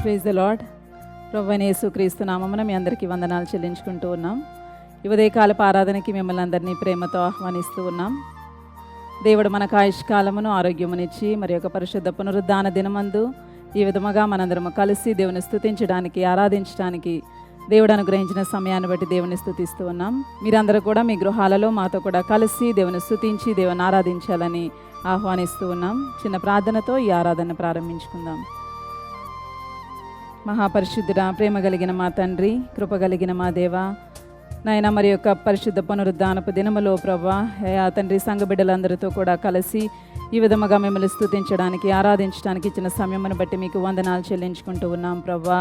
Praise the lord. ప్రభువైన యేసుక్రీస్తు నామమున మీ అందరికీ వందనాలు చెల్లించుకుంటూ ఉన్నాం. ఈ ఉదయకాలపు ఆరాధనకి మిమ్మల్ని అందరినీ ప్రేమతో ఆహ్వానిస్తూ ఉన్నాం. దేవుడు మనకు ఆయుష్కాలమును ఆరోగ్యమునిచ్చి మరి యొక్క పరిశుద్ధ పునరుద్ధాన దినమందు ఈ విధముగా మనందరము కలిసి దేవుని స్తుతించడానికి, ఆరాధించడానికి దేవుడు అనుగ్రహించిన సమయాన్ని బట్టి దేవుని స్తుతిస్తూ ఉన్నాం. మీరందరూ కూడా మీ గృహాలలో మాతో కూడా కలిసి దేవుని స్తుతించి దేవుని ఆరాధించాలని ఆహ్వానిస్తూ ఉన్నాం. చిన్న ప్రార్థనతో ఈ ఆరాధన ప్రారంభించుకుందాం. మహాపరిశుద్ధుడా, ప్రేమ కలిగిన మా తండ్రి, కృప కలిగిన మా దేవా, నాయన మరి యొక్క పరిశుద్ధ పునరుద్ధానపు దినములో ప్రభా తండ్రి సంఘ బిడ్డలందరితో కూడా కలిసి ఈ విధముగా మిమ్మల్ని స్తుతించడానికి, ఆరాధించడానికి ఇచ్చిన సమయమును బట్టి మీకు వందనాలు చెల్లించుకుంటూ ఉన్నాం. ప్రభా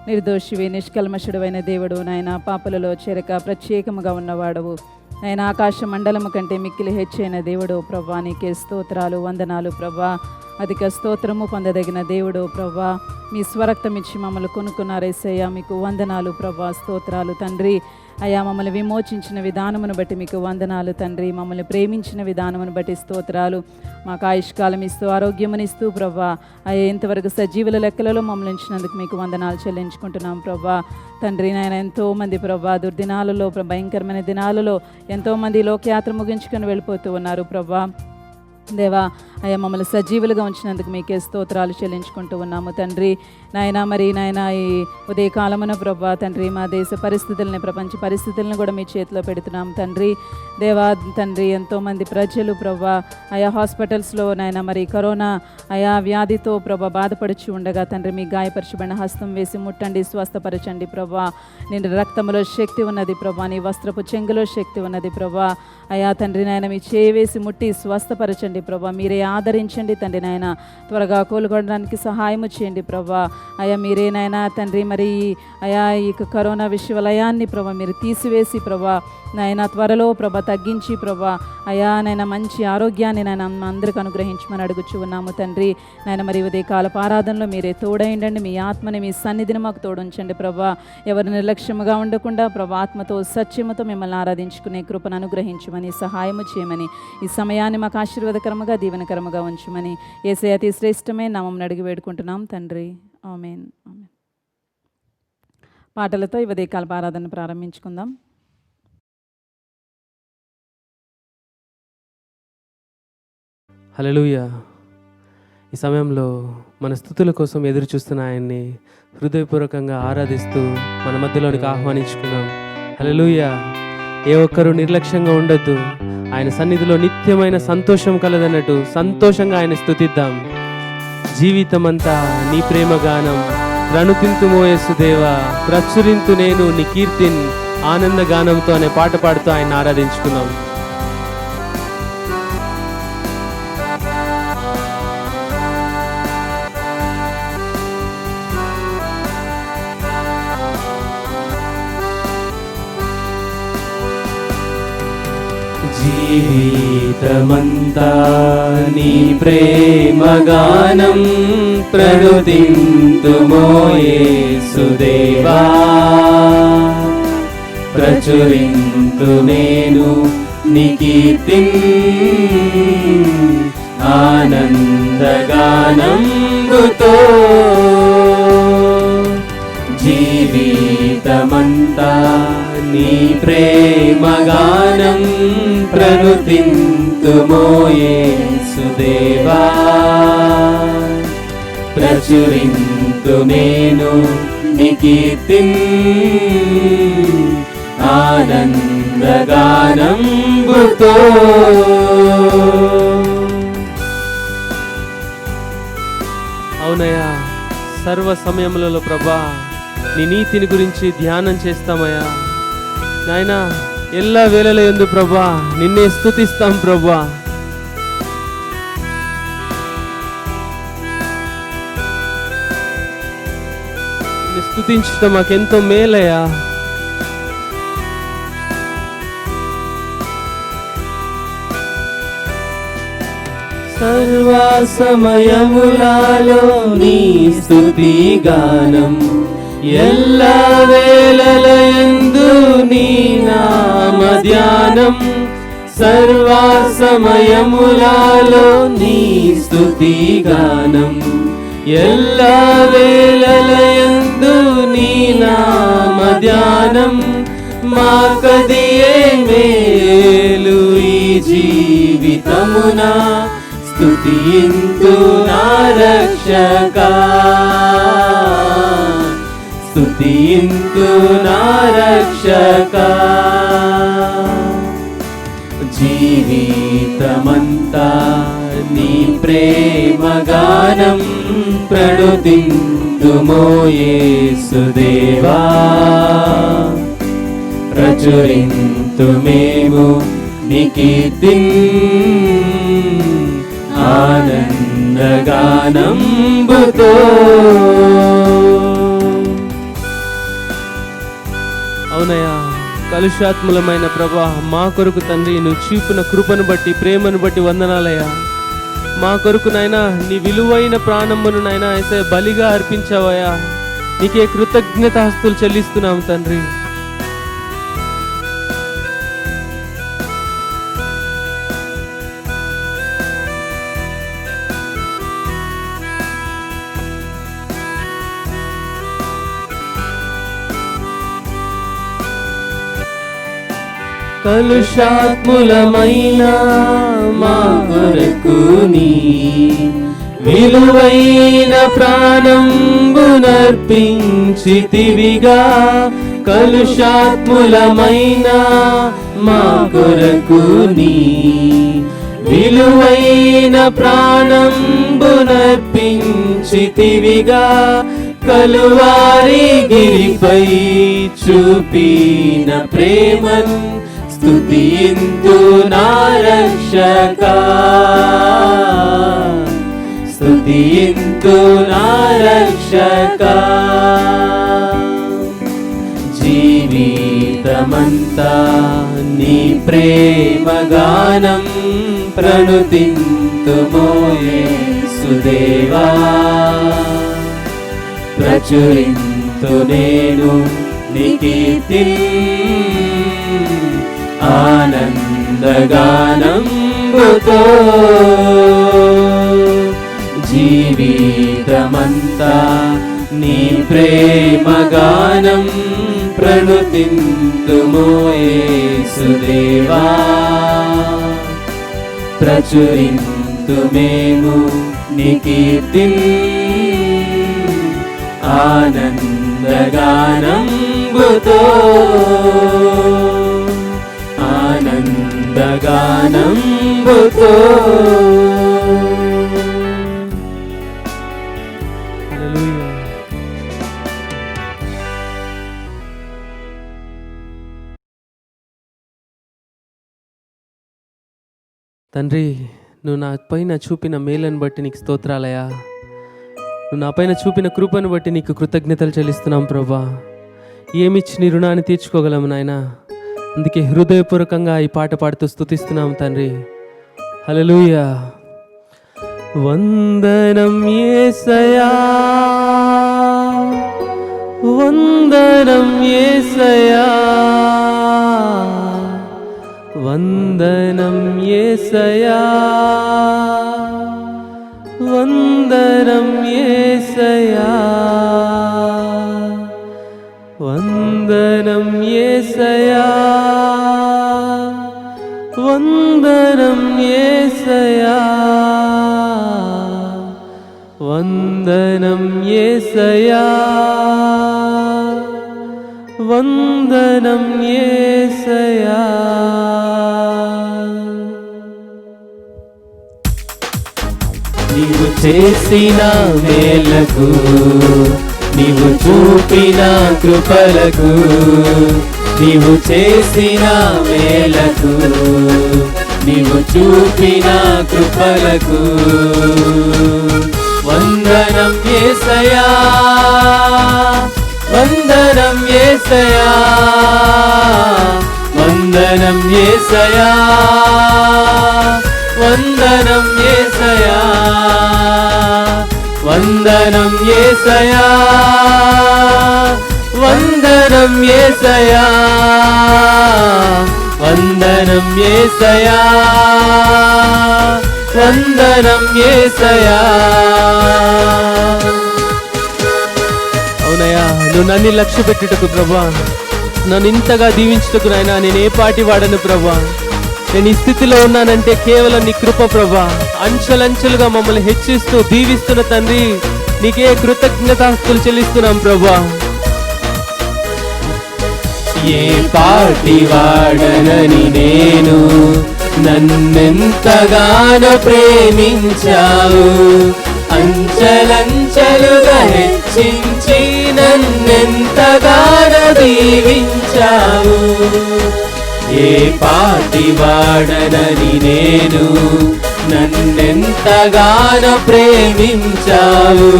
నిర్దోషివి, నిష్కల్మషుడైన దేవుడు, నాయన పాపలలో చేరక ప్రత్యేకముగా ఉన్నవాడవు, నాయన ఆకాశ మండలము కంటే మిక్కిలి హెచ్చైన దేవుడు ప్రభా, నీకే స్తోత్రాలు, వందనాలు ప్రభా. అధిక స్తోత్రము పొందదగిన దేవుడు ప్రభా, మీ స్వరక్తం ఇచ్చి మమ్మల్ని కొనుక్కున్నారేసయ్యా, మీకు వందనాలు ప్రభా, స్తోత్రాలు తండ్రి. అయ్యా మమ్మల్ని విమోచించిన విధానమును బట్టి మీకు వందనాలు తండ్రి, మమ్మల్ని ప్రేమించిన విధానమును బట్టి స్తోత్రాలు. మాకు ఆయుష్కాలం ఇస్తూ ఆరోగ్యమునిస్తూ ప్రభా, అయ్యా ఇంతవరకు సజీవుల లెక్కలలో మమ్మల్ని ఉంచినందుకు మీకు వందనాలు చెల్లించుకుంటున్నాం ప్రభా. తండ్రి నాయన ఎంతోమంది ప్రభా దుర్దినాలలో, భయంకరమైన దినాలలో ఎంతోమంది లోకయాత్ర ముగించుకొని వెళ్ళిపోతూ ఉన్నారు ప్రభా. దేవా అయ్యా మమ్మల్ని సజీవులుగా ఉంచినందుకు మీకే స్తోత్రాలు చెల్లించుకుంటూ ఉన్నాము తండ్రి. నాయన మరి నాయన ఈ ఉదయకాలమున ప్రభా తండ్రి మా దేశ పరిస్థితులని, ప్రపంచ పరిస్థితులను కూడా మీ చేతిలో పెడుతున్నాం తండ్రి. దేవా తండ్రి ఎంతోమంది ప్రజలు ప్రభా ఆయా హాస్పిటల్స్లో నాయన మరి కరోనా ఆయా వ్యాధితో ప్రభా బాధపడుచు ఉండగా తండ్రి మీ గాయపరచబడిన హస్తం వేసి ముట్టండి, స్వస్థపరచండి ప్రభా. నేను రక్తంలో శక్తి ఉన్నది ప్రభా, నీ వస్త్రపు చెంగులో శక్తి ఉన్నది ప్రభా. అయా తండ్రి నాయన మీ చేయి వేసి ముట్టి స్వస్థపరచండి ప్రభా, మీరే ఆదరించండి తండ్రి నాయన, త్వరగా కోలుకోవడానికి సహాయము చేయండి ప్రభా. అయా మీరే నాయన తండ్రి మరి అయా ఈ కరోనా విశ్వలయాన్ని ప్రభా మీరు తీసివేసి ప్రభా నాయన త్వరలో ప్రభా తగ్గించి ప్రభా అయా నాయన మంచి ఆరోగ్యాన్ని నాయన అందరికి అనుగ్రహించమని అడుగుచూ ఉన్నాము తండ్రి. నాయన మరి ఉదయకాలపు ఆరాధనలో మీరే తోడైండండి, మీ ఆత్మని మీ సన్నిధిని మాకు తోడుంచండి ప్రభా. ఎవరు నిర్లక్ష్యముగా ఉండకుండా ప్రభా ఆత్మతో సత్యముతో మిమ్మల్ని ఆరాధించుకునే కృపను అనుగ్రహించమని, సహాయము చేయమని, ఈ సమయాన్ని మాకు ఆశీర్వాదకరముగా దీవెనకరముగా ఉంచమని యేసయ్య అతి శ్రేష్టమే నామమున అడిగి వేడుకుంటున్నాం తండ్రి. ఆమేన్. ఆమేన్. పాటలతో ఈ ఉదయకాలపు ఆరాధన ప్రారంభించుకుందాం. హల్లెలూయా. ఈ సమయంలో మన స్తుతుల కోసం ఎదురు చూస్తున్న ఆయన్ని హృదయపూర్వకంగా ఆరాధిస్తూ మన మధ్యలోనికి ఆహ్వానించుకున్నాం. హల్లెలూయా. ఏ ఒక్కరూ నిర్లక్ష్యంగా ఉండొద్దు, ఆయన సన్నిధిలో నిత్యమైన సంతోషం కలదన్నట్టు సంతోషంగా ఆయన స్తుతిద్దాం. జీవితమంతా నీ ప్రేమ గానం ప్రణుతింతుమో యేసుదేవా, ప్రచురింతు నేను నీ కీర్తిన్ ఆనంద గానంతో అనే పాట పాడుతూ ఆయన ఆరాధించుకున్నాం. జీవితమంతా నీ ప్రేమ గానం ప్రణుతింతుమో యేసుదేవా, ప్రచురింతు నేను నీ కీర్తిన్ ఆనందగానంబుతో. జీవితమంతా నీ ప్రేమ గానం ప్రణుతింతుమో యేసుదేవా, ప్రచురింతు నేను నీ కీర్తిన్ ఆనందగానంబుతో. అవునయ్యా, సర్వ సమయములలో ప్రభా నీ నీతిని గురించి ధ్యానం చేస్తామయ్యా నాయన. ఎల్లా వేళల యందు ప్రభా నిన్నే స్తుతిస్తాం ప్రభా. నిన్ను స్తుతించడం మాకెంతో మేలయ్యా. సర్వ సమయములలో నీ స్తుతి గానం, ఎల్లా వేళలయందు నీ నామ ధ్యానం. సర్వ సమయములలో నీ స్తుతి గానం, ఎల్లా వేళలయందు నీ నామ ధ్యానం మాకదియే మేలు ఈ జీవితమున స్తుతింతు నా రక్షకా స్తుతింతు నా రక్షకా జీవితమంతా నీ ప్రేమ గానం ప్రణుతింతుమో యేసుదేవా ప్రచురింతుమేము నీ కీర్తిన్ ఆనందగానంబుతో. అవునయ్యా, కలుషాత్ములమైన ప్రభా, మా కొరకు తండ్రి నువ్వు చూపిన కృపను బట్టి ప్రేమను బట్టి వందనాలయ్యా. మా కొరకు నాయనా నీ విలువైన ప్రాణమును నాయనా అయితే బలిగా అర్పించావయ్యా. నీకే కృతజ్ఞతాస్తులు చెల్లిస్తున్నాం తండ్రి. కలుషాత్ములమైన మా కొరకు నీ విలువైన ప్రాణంబునర్పించితివిగా. కలుషాత్ములమైన మా కొరకు నీ విలువైన ప్రాణంబునర్పించితివిగా. కలువారి గిరిపై చూపిన ప్రేమన్ స్తుతింతు నా రక్షకా స్తుతింతు నా రక్షకా. జీవితమంతా నీ ప్రేమ గానం ప్రణుతింతుమో యేసుదేవా ప్రచురింతు నేను నీ కీర్తిన్ ఆనందగానంబుతో. జీవితమంతా నీ ప్రేమ గానం ప్రణుతింతుమో యేసుదేవా ప్రచురింతుమేము నీ కీర్తిన్ ఆనందగానంబుతో. ఆనందగానంబుతో. హల్లెలూయా. తండ్రి, నువ్వు నా పైన చూపిన మేలను బట్టి నీకు స్తోత్రాలయ్యా. నువ్వు నా పైన చూపిన కృపను బట్టి నీకు కృతజ్ఞతలు చెల్లిస్తున్నాం ప్రభా. ఏమిచ్చి నీ రుణాన్ని తీర్చుకోగలము నాయనా. అందుకే హృదయపూర్వకంగా ఈ పాట పాడుతూ స్తుతిస్తున్నాం తండ్రి. హల్లెలూయా. వందనం యేసయ్యా, వందనం యేసయ్యా, వందనం యేసయ్యా, వందనం యేసయ్యా, వందనం యేసయ్యా, వందనం యేసయ్యా, వందనం యేసయ్యా, వందనం యేసయ్యా. నీవు చేసిన మేలకు, నీవు చూపిన కృపలకు, నీవు చేసిన మేలకు, నీవు చూపిన కృపలకు వందనం యేసయ్యా, వందనం యేసయ్యా, వందనం యేసయ్యా, వందనం యేసయ్యా, వందనం యేసయ్యా, వందనం యేసయ్యా, వందనం యేసయ్యా, వందనం యేసయ్యా. అవునయ్యా, నువ్వు నన్ను లక్ష్య పెట్టుటకు ప్రభా, నన్ను ఇంతగా దీవించుటకు నాయనా నేను ఏ పాటి వాడను ప్రభా. నేను ఈ స్థితిలో ఉన్నానంటే కేవలం నీ కృప ప్రభా. అంచెలంచెలుగా మమ్మల్ని హెచ్చిస్తూ దీవిస్తున్న తండ్రి, నీకే కృతజ్ఞతాస్తులు చెల్లిస్తున్నాం ప్రభా. ఏ పాటి వాడనని నేను, నన్నెంతగానో ప్రేమించావు. అంచెలంచెలుగా హెచ్చించి నన్నెంతగానో దీవించావు. ఏ పాటి వాడనని నేను, నన్నెంతగానో ప్రేమించావు.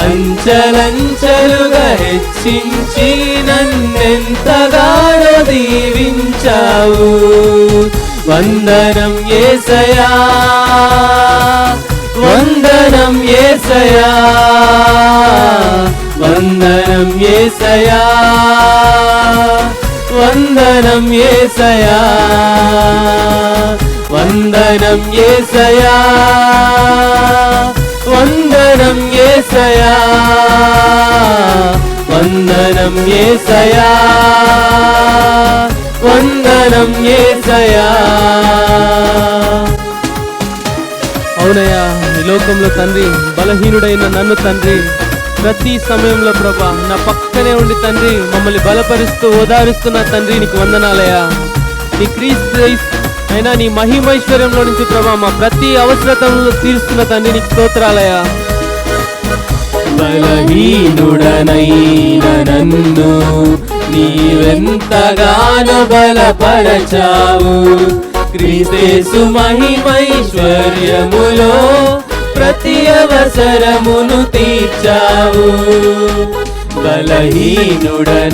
అంచెలంచెలుగా హెచ్చించి నన్నెంతగానో దీవించావు. వందనం యేసయ్యా, వందనం యేసయ్యా, వందనం యేసయ్యా, వందనం యేసయ్యా, వందనం యేసయ్యా, వందనం యేసయ్యా, వందనం యేసయ్యా, వందనం యేసయ్యా. అవునయ్యా, ఈ లోకంలో తండ్రి బలహీనుడైన నన్ను తండ్రి ప్రతి సమయంలో ప్రభా నా పక్కనే ఉండి తండ్రి మమ్మల్ని బలపరుస్తూ ఓదారుస్తున్న తండ్రి నీకు వందనాలయ్యా. నీ క్రీస్తు అయినా నీ మహిమైశ్వర్యంలో నుంచి ప్రభా మా ప్రతి అవసరతలను తీరుస్తున్న తండ్రి నీకు స్తోత్రాలయ్యా. బలహీనుడనైన నన్ను నీవెంతగానో బలపరచావు. క్రీస్తు మహిమైశ్వర్యములో ప్రతి అవసరమును తీర్చావు. బలహీనుడనైన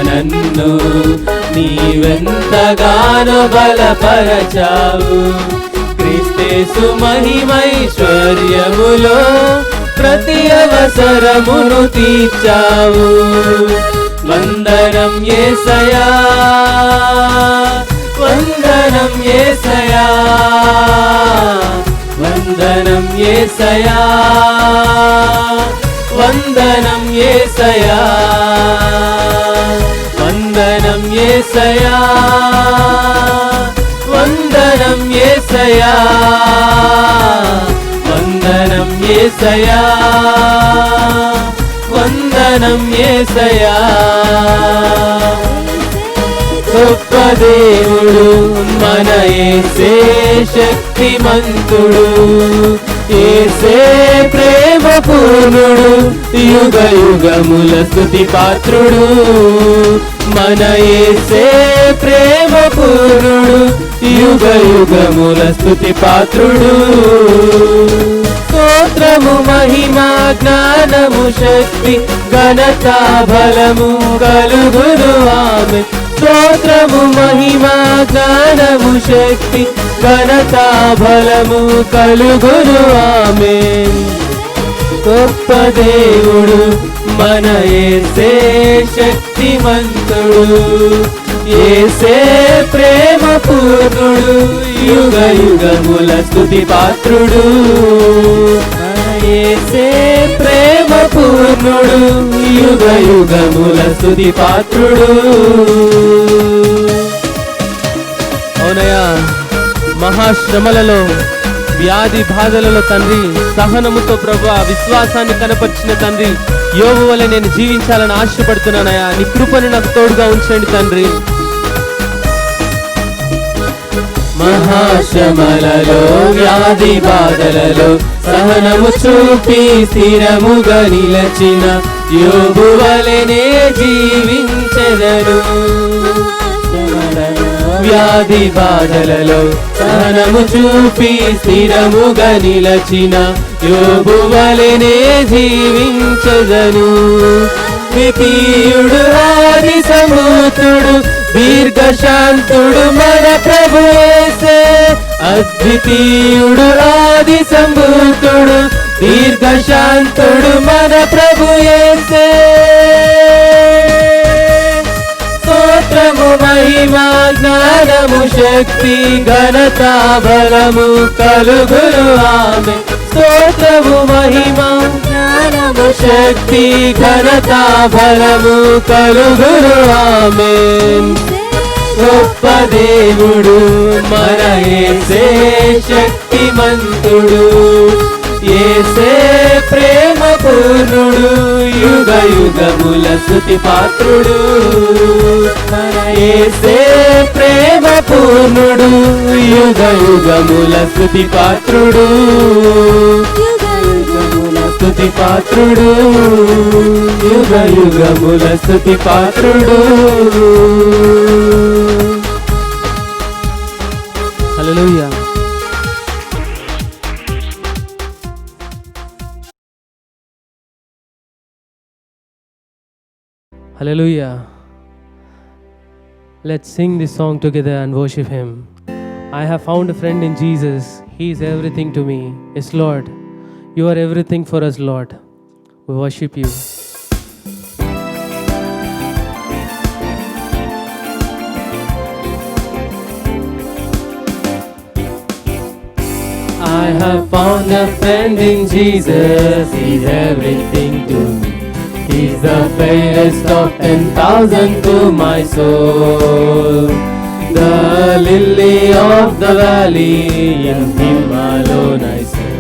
నన్ను నీవెంతగానో బలపరచావు. క్రీస్తు మహిమైశ్వర్యములో ప్రతి అవసరమును తీర్చావు. వందనం యేసయ్యా, వందనం యేసయ్యా, వందనం యేసయ్యా, వందనం యేసయ్యా, వందనం యేసయ్యా, వందనం యేసయ్యా, వందనం యేసయ్యా, వందనం యేసయ్యా. గొప్ప దేవుడు మన యేసే, శక్తిమంతుడు యేసే, ప్రేమ పూర్ణుడు, యుగ యుగముల స్తుతి పాత్రుడు. మన యేసే ప్రేమ పూర్ణుడు, యుగ యుగముల స్తుతి పాత్రుడు. స్తోత్రము మహిమా జ్ఞానము శక్తి ఘనత బలము కలుగును ఆమె. స్తోత్రము మహిమా జ్ఞానము శక్తి ఘనత బలము కలుగును ఆమె. గొప్ప దేవుడు మన యేసే, శక్తిమంతుడు యేసే, ప్రేమ పూర్ణుడు, యుగ యుగముల స్తుతి పాత్రుడు. యేసే ప్రేమ పూర్ణుడు, యుగ యుగముల స్తుతి పాత్రుడు. అవునయ్యా, మహాశ్రమలలో వ్యాధి బాధలలో తండ్రి సహనముతో ప్రభు విశ్వాసాన్ని కనపరిచిన తండ్రి, యోబు వలె నేను జీవించాలని ఆశపడుతున్నానయ్యా. నీ కృపను నాకు తోడుగా ఉంచండి తండ్రి. మహాశ్రమలలో వ్యాధి బాధలలో సహనము చూపి స్థిరముగా నిలచిన యోబు వలెనే జీవించెదను. వ్యాధి బాధలలో సహనము చూపి స్థిరముగా నిలచిన యోబు వలెనే జీవించెదను. ద్వితీయుడు ఆది సమూతుడు దీర్ఘశాంతుడు మన ప్రభు యేసే. అద్వితీయుడు ఆది సమూతుడు దీర్ఘశాంతుడు మన ప్రభు యేసే. స్తోత్రము మహిమా జ్ఞానము శక్తి ఘనత బలము కలుగును ఆమె స్తోత్రము మహిమ జ్ఞానము శక్తి ఘనత బలము కలుగును ఆమె గొప్ప దేవుడు మన యేసే శక్తిమంతుడు యేసే ప్రేమ పూర్ణుడు యుగ యుగముల స్తుతి పాత్రుడు మన యేసే ప్రేమ పూర్ణుడు యుగ యుగముల స్తుతి పాత్రుడు స్తుతి పాత్రుడు యుగ యుగముల స్తుతి పాత్రుడు. హల్లెలూయా. Hallelujah. Let's sing this song together and worship Him. I have found a friend in Jesus. He is everything to me. Yes, Lord. You are everything for us, Lord. We worship you. I have found a friend in Jesus. He's everything to me. He's the fairest of 10,000 to my soul. The lily of the valley, in Him alone I see.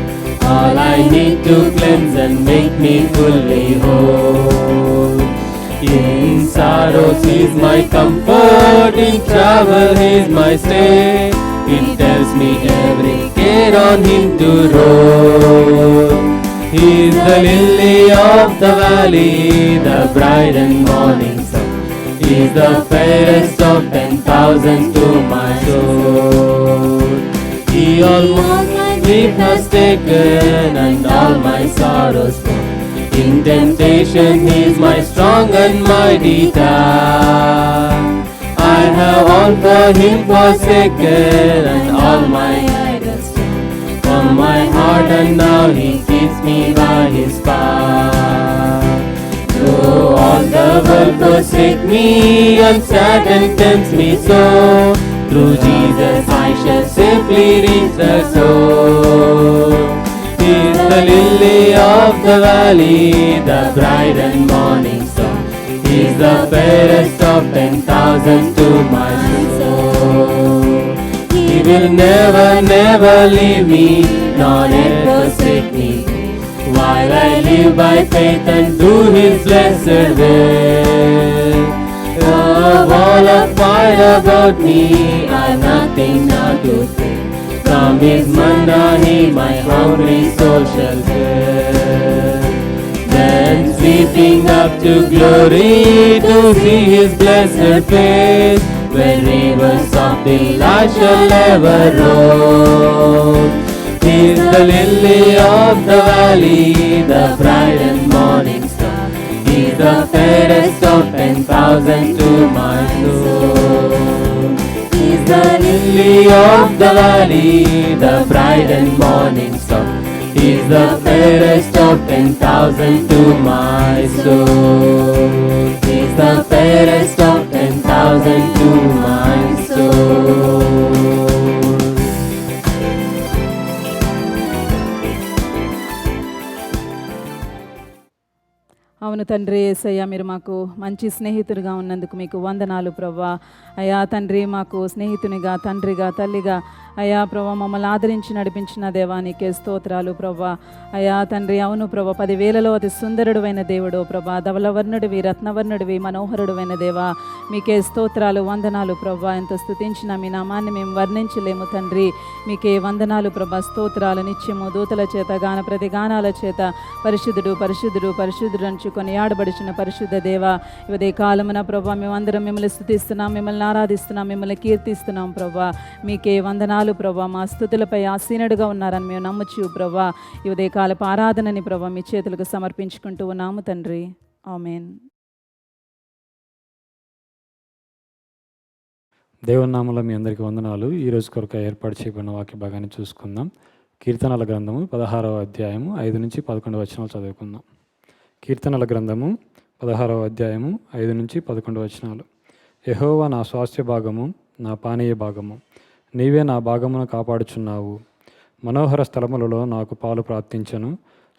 All I need to cleanse and make me fully whole. In sorrows He's my comfort, in travel He's my stay. He tells me every care on Him to roll. He's the lily of the valley, the bright and morning sun. He's the fairest of 10,000 to my soul. He almost my grief has taken and all my sorrows gone. In temptation He's my strong and mighty tower. I have all for Him forsaken and all my idols from my heart, and now He keeps me by His power. Though all the world forsake me and Satan tempts me so, through Jesus I shall safely reach the soul. He is the lily of the valley, the bright and morning star. He is the fairest of 10,000 to my soul. He will never, never leave me, nor yet forsake me, while I live by faith and do His blessed will. The wall of fire about me, I've nothing now to fear. From His manna He my hungry soul shall fill. Then sweeping up to glory to see His blessed face, where rivers of delight shall ever roll. He is the lily of the valley, the bright and morning star. He is the fairest of 10,000 to my soul. He is the lily of the valley, the bright and morning star. He is the fairest of 10,000 to my soul. He is the fairest of 10,000 to my soul. అవును తండ్రి యేసయ్య, మీరు మాకు మంచి స్నేహితుడిగా ఉన్నందుకు మీకు వందనాలు ప్రభా. అయ్యా తండ్రి, మాకు స్నేహితునిగా, తండ్రిగా, తల్లిగా అయ్యా ప్రభా మమ్మల్ని ఆదరించి నడిపించిన దేవా నీకే స్తోత్రాలు ప్రభా. అయ్యా తండ్రి, అవును ప్రభా, 10,000లో అతి సుందరుడువైన దేవుడు ప్రభా, ధవలవర్ణుడివి, రత్నవర్ణుడివి, మనోహరుడువైన దేవా మీకే స్తోత్రాలు, వందనాలు ప్రభా. ఎంత స్తుతించిన మీ నామాన్ని మేము వర్ణించలేము తండ్రి. మీకే వందనాలు ప్రభా, స్తోత్రాలు నిత్యము దూతల చేత గాన ప్రతి గానాల చేత పరిశుద్ధుడు పరిశుద్ధుడు పరిశుద్ధుడు అంచు కొనియాడబడిచిన పరిశుద్ధ దేవ, ఇదే కాలమున ప్రభా మేమందరం మిమ్మల్ని స్తుతిస్తున్నాం, మిమ్మల్ని ఆరాధిస్తున్నాం, మిమ్మల్ని కీర్తిస్తున్నాం ప్రభా. మీకే వందనాలు ప్రభా. మా స్తుతులపై ఆసీనుడుగా ఉన్నారని మేము నమ్మచ్చు ప్రభా. ఈ ఉదయ కాలపు ఆరాధనని ప్రభా మీ చేతులకు సమర్పించుకుంటూ ఉన్నాము తండ్రి. ఆమేన్. దేవుని నామములో మీ అందరికీ వందనాలు. ఈరోజు కొరకు ఏర్పాటు చేయబడిన వాక్య భాగాన్ని చూసుకుందాం. కీర్తనల గ్రంథము 16వ అధ్యాయము 5 నుంచి 11 వచనాలు చదువుకుందాం. కీర్తనల గ్రంథము 16వ అధ్యాయము 5 నుంచి 11 వచనాలు. యెహోవా నా స్వాస్థ్య భాగము, నా పానీయ భాగము. నీవే నా భాగమును కాపాడుచున్నావు. మనోహర స్థలములలో నాకు పాలు ప్రాప్తించను.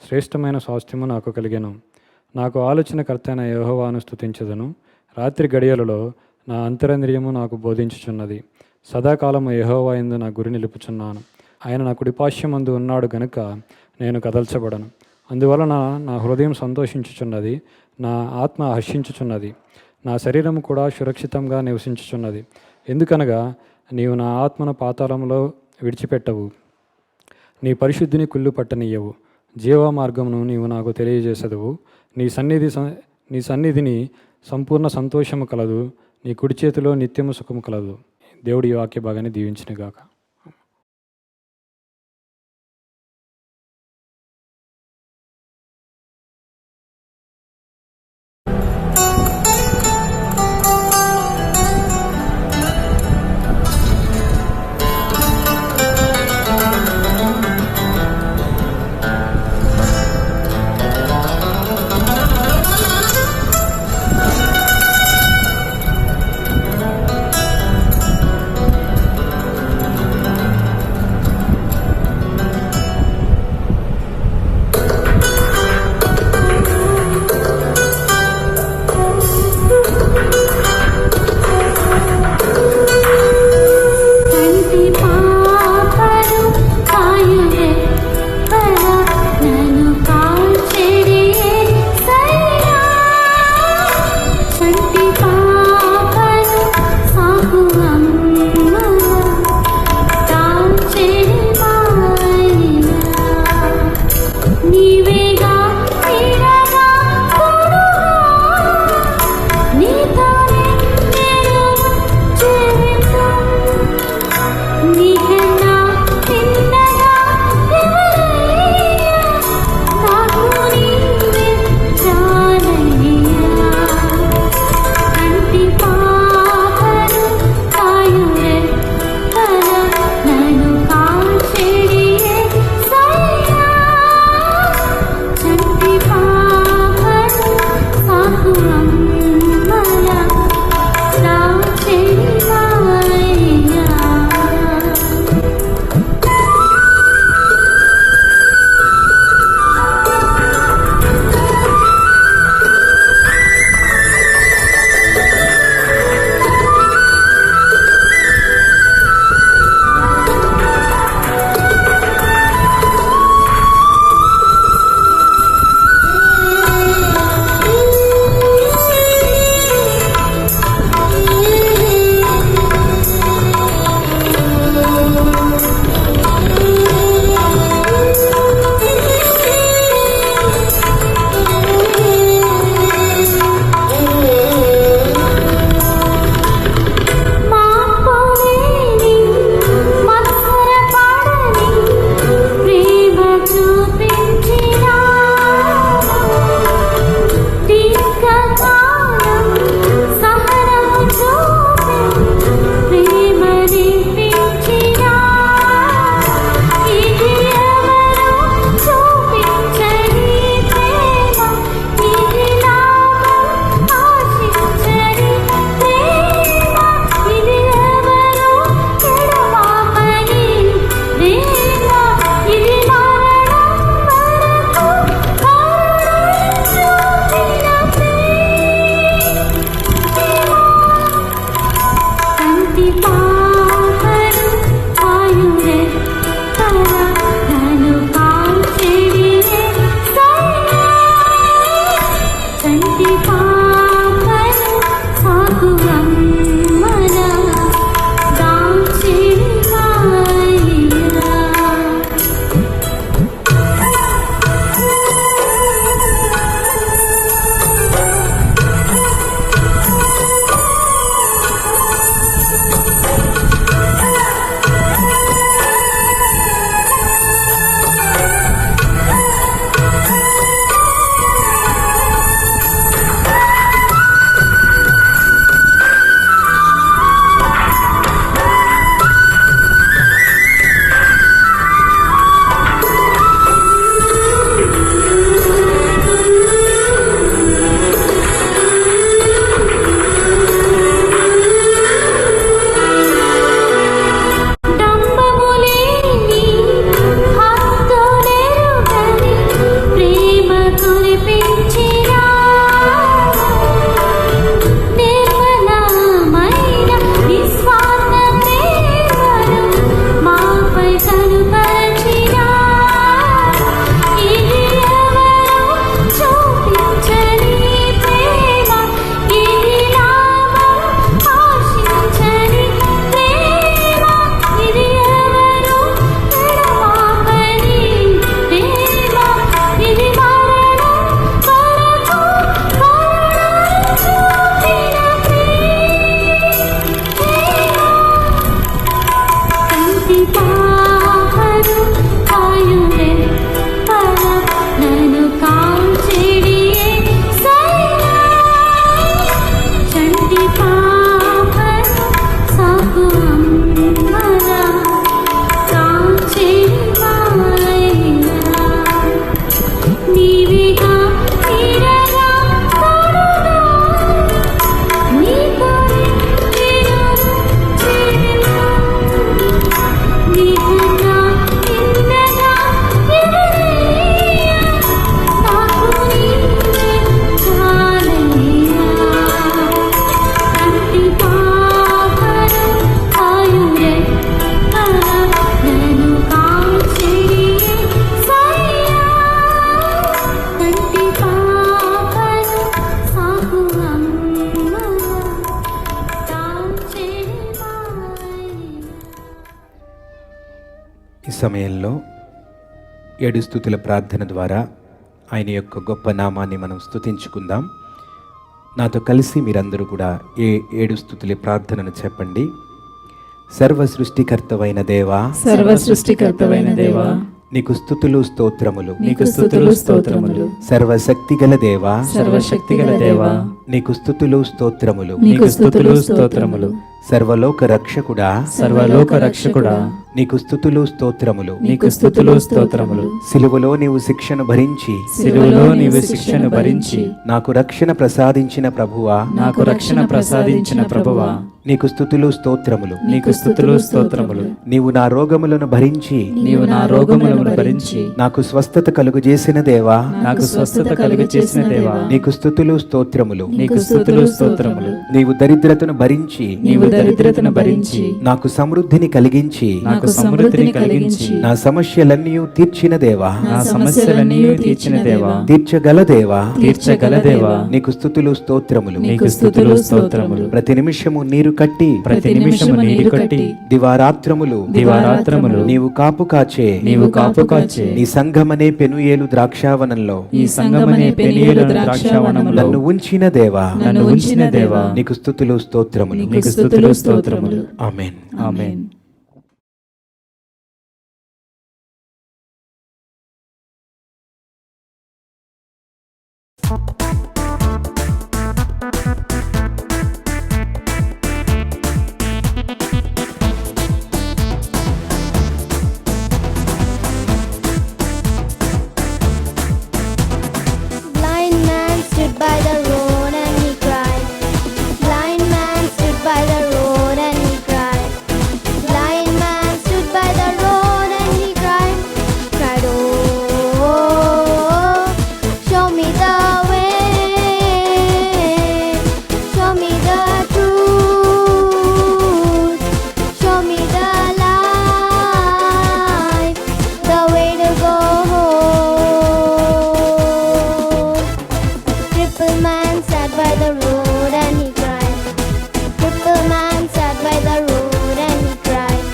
శ్రేష్టమైన స్వాస్థ్యము నాకు కలిగెను. నాకు ఆలోచనకర్త అయిన యెహోవాను స్తుతించదను. రాత్రి గడియలలో నా అంతరంద్రియము నాకు బోధించుచున్నది. సదాకాలము యెహోవా యందు నా గురి నిలుపుచున్నాను. ఆయన నా కుడిపార్శ్వమందు ఉన్నాడు గనుక నేను కదల్చబడను. అందువలన నా హృదయం సంతోషించుచున్నది, నా ఆత్మ హర్షించుచున్నది, నా శరీరము కూడా సురక్షితంగా నివసించుచున్నది. ఎందుకనగా నీవు నా ఆత్మను పాతాళంలో విడిచిపెట్టవు, నీ పరిశుద్ధిని కుళ్ళు పట్టనీయవు. జీవ మార్గమును నీవు నాకు తెలియజేసదువు. నీ సన్నిధిని సంపూర్ణ సంతోషము కలదు. నీ కుడి చేతిలో నిత్యము సుఖము కలదు. దేవుడి వాక్య భాగాన్ని దీవించునుగాక. సమయంలో 7 స్తుతుల ప్రార్థన ద్వారా ఆయన యొక్క గొప్ప నామాన్ని మనం స్తుతించుకుందాం. నాతో కలిసి మీరందరూ కూడా 7 స్తుతుల ప్రార్థనను చెప్పండి. సర్వ సృష్టికర్తవైన దేవా, సర్వ సృష్టికర్తవైన దేవా, నీకు స్తుతులు స్తోత్రములు, నీకు స్తుతులు స్తోత్రములు. సర్వశక్తిగల దేవా, సర్వశక్తిగల దేవా, నీకు స్తుతులు స్తోత్రములు, నీకు స్తుతులు స్తోత్రములు. సర్వలోక రక్షకుడా, సర్వలోక రక్షకుడా, నీకు స్తుతులు స్తోత్రములు, నీకు స్తుతులు స్తోత్రములు. సిలువలో నీవు శిక్షను భరించి, సిలువలో నీవు శిక్షను భరించి నాకు రక్షణ ప్రసాదించిన ప్రభువా, నాకు రక్షణ ప్రసాదించిన ప్రభువా, నీకు స్తుతులు స్తోత్రములు. నీకు స్తుతులు స్తోత్రములు. నీవు నా రోగములను భరించి, నీవు నా రోగములను భరించి నాకు స్వస్థత కలుగజేసిన దేవా, నాకు స్వస్థత కలుగజేసిన దేవా, నీకు స్తుతులు స్తోత్రములు. నీకు స్తుతులు స్తోత్రములు. నీవు దరిద్రతను భరించి, నీవు దరిద్రతను భరించి నాకు సమృద్ధిని కలిగించి, నాకు సమృద్ధిని కలిగించి నా సమస్యలన్నీ తీర్చిన దేవా, నా సమస్యలన్నీ తీర్చిన దేవా, తీర్చగల దేవా, తీర్చగల దేవా, నీకు స్తుతులు స్తోత్రములు. నీకు స్తుతులు స్తోత్రములు. ప్రతి నిమిషము నీరు కట్టి, ప్రతి నిమిషము నీరు కట్టి, దివారాత్రములు దివారాత్రములు నీవు కాపు కాచే, నీవు కాపు కాచే, నీ సంఘమనే పెనుయేలు ద్రాక్షావనంలో ఈ సంగమనే పెనియేలు ద్రాక్షావనములో నన్ను ఉంచిన దేవా, నన్ను ఉంచిన దేవా, నీకు స్తుతులు స్తోత్రములు. నీకు స్తుతులు స్తోత్రములు. ఆమేన్. ఆమేన్. Blind man stood by the road and he cried. Blind man stood by the road and he cried. Blind man stood by the road and he cried. Cried, oh, show me the way. Show me the truth. Show me the life. The way to go home. Crippled man sat by the road and he cried. Crippled man sat by the road and he cried.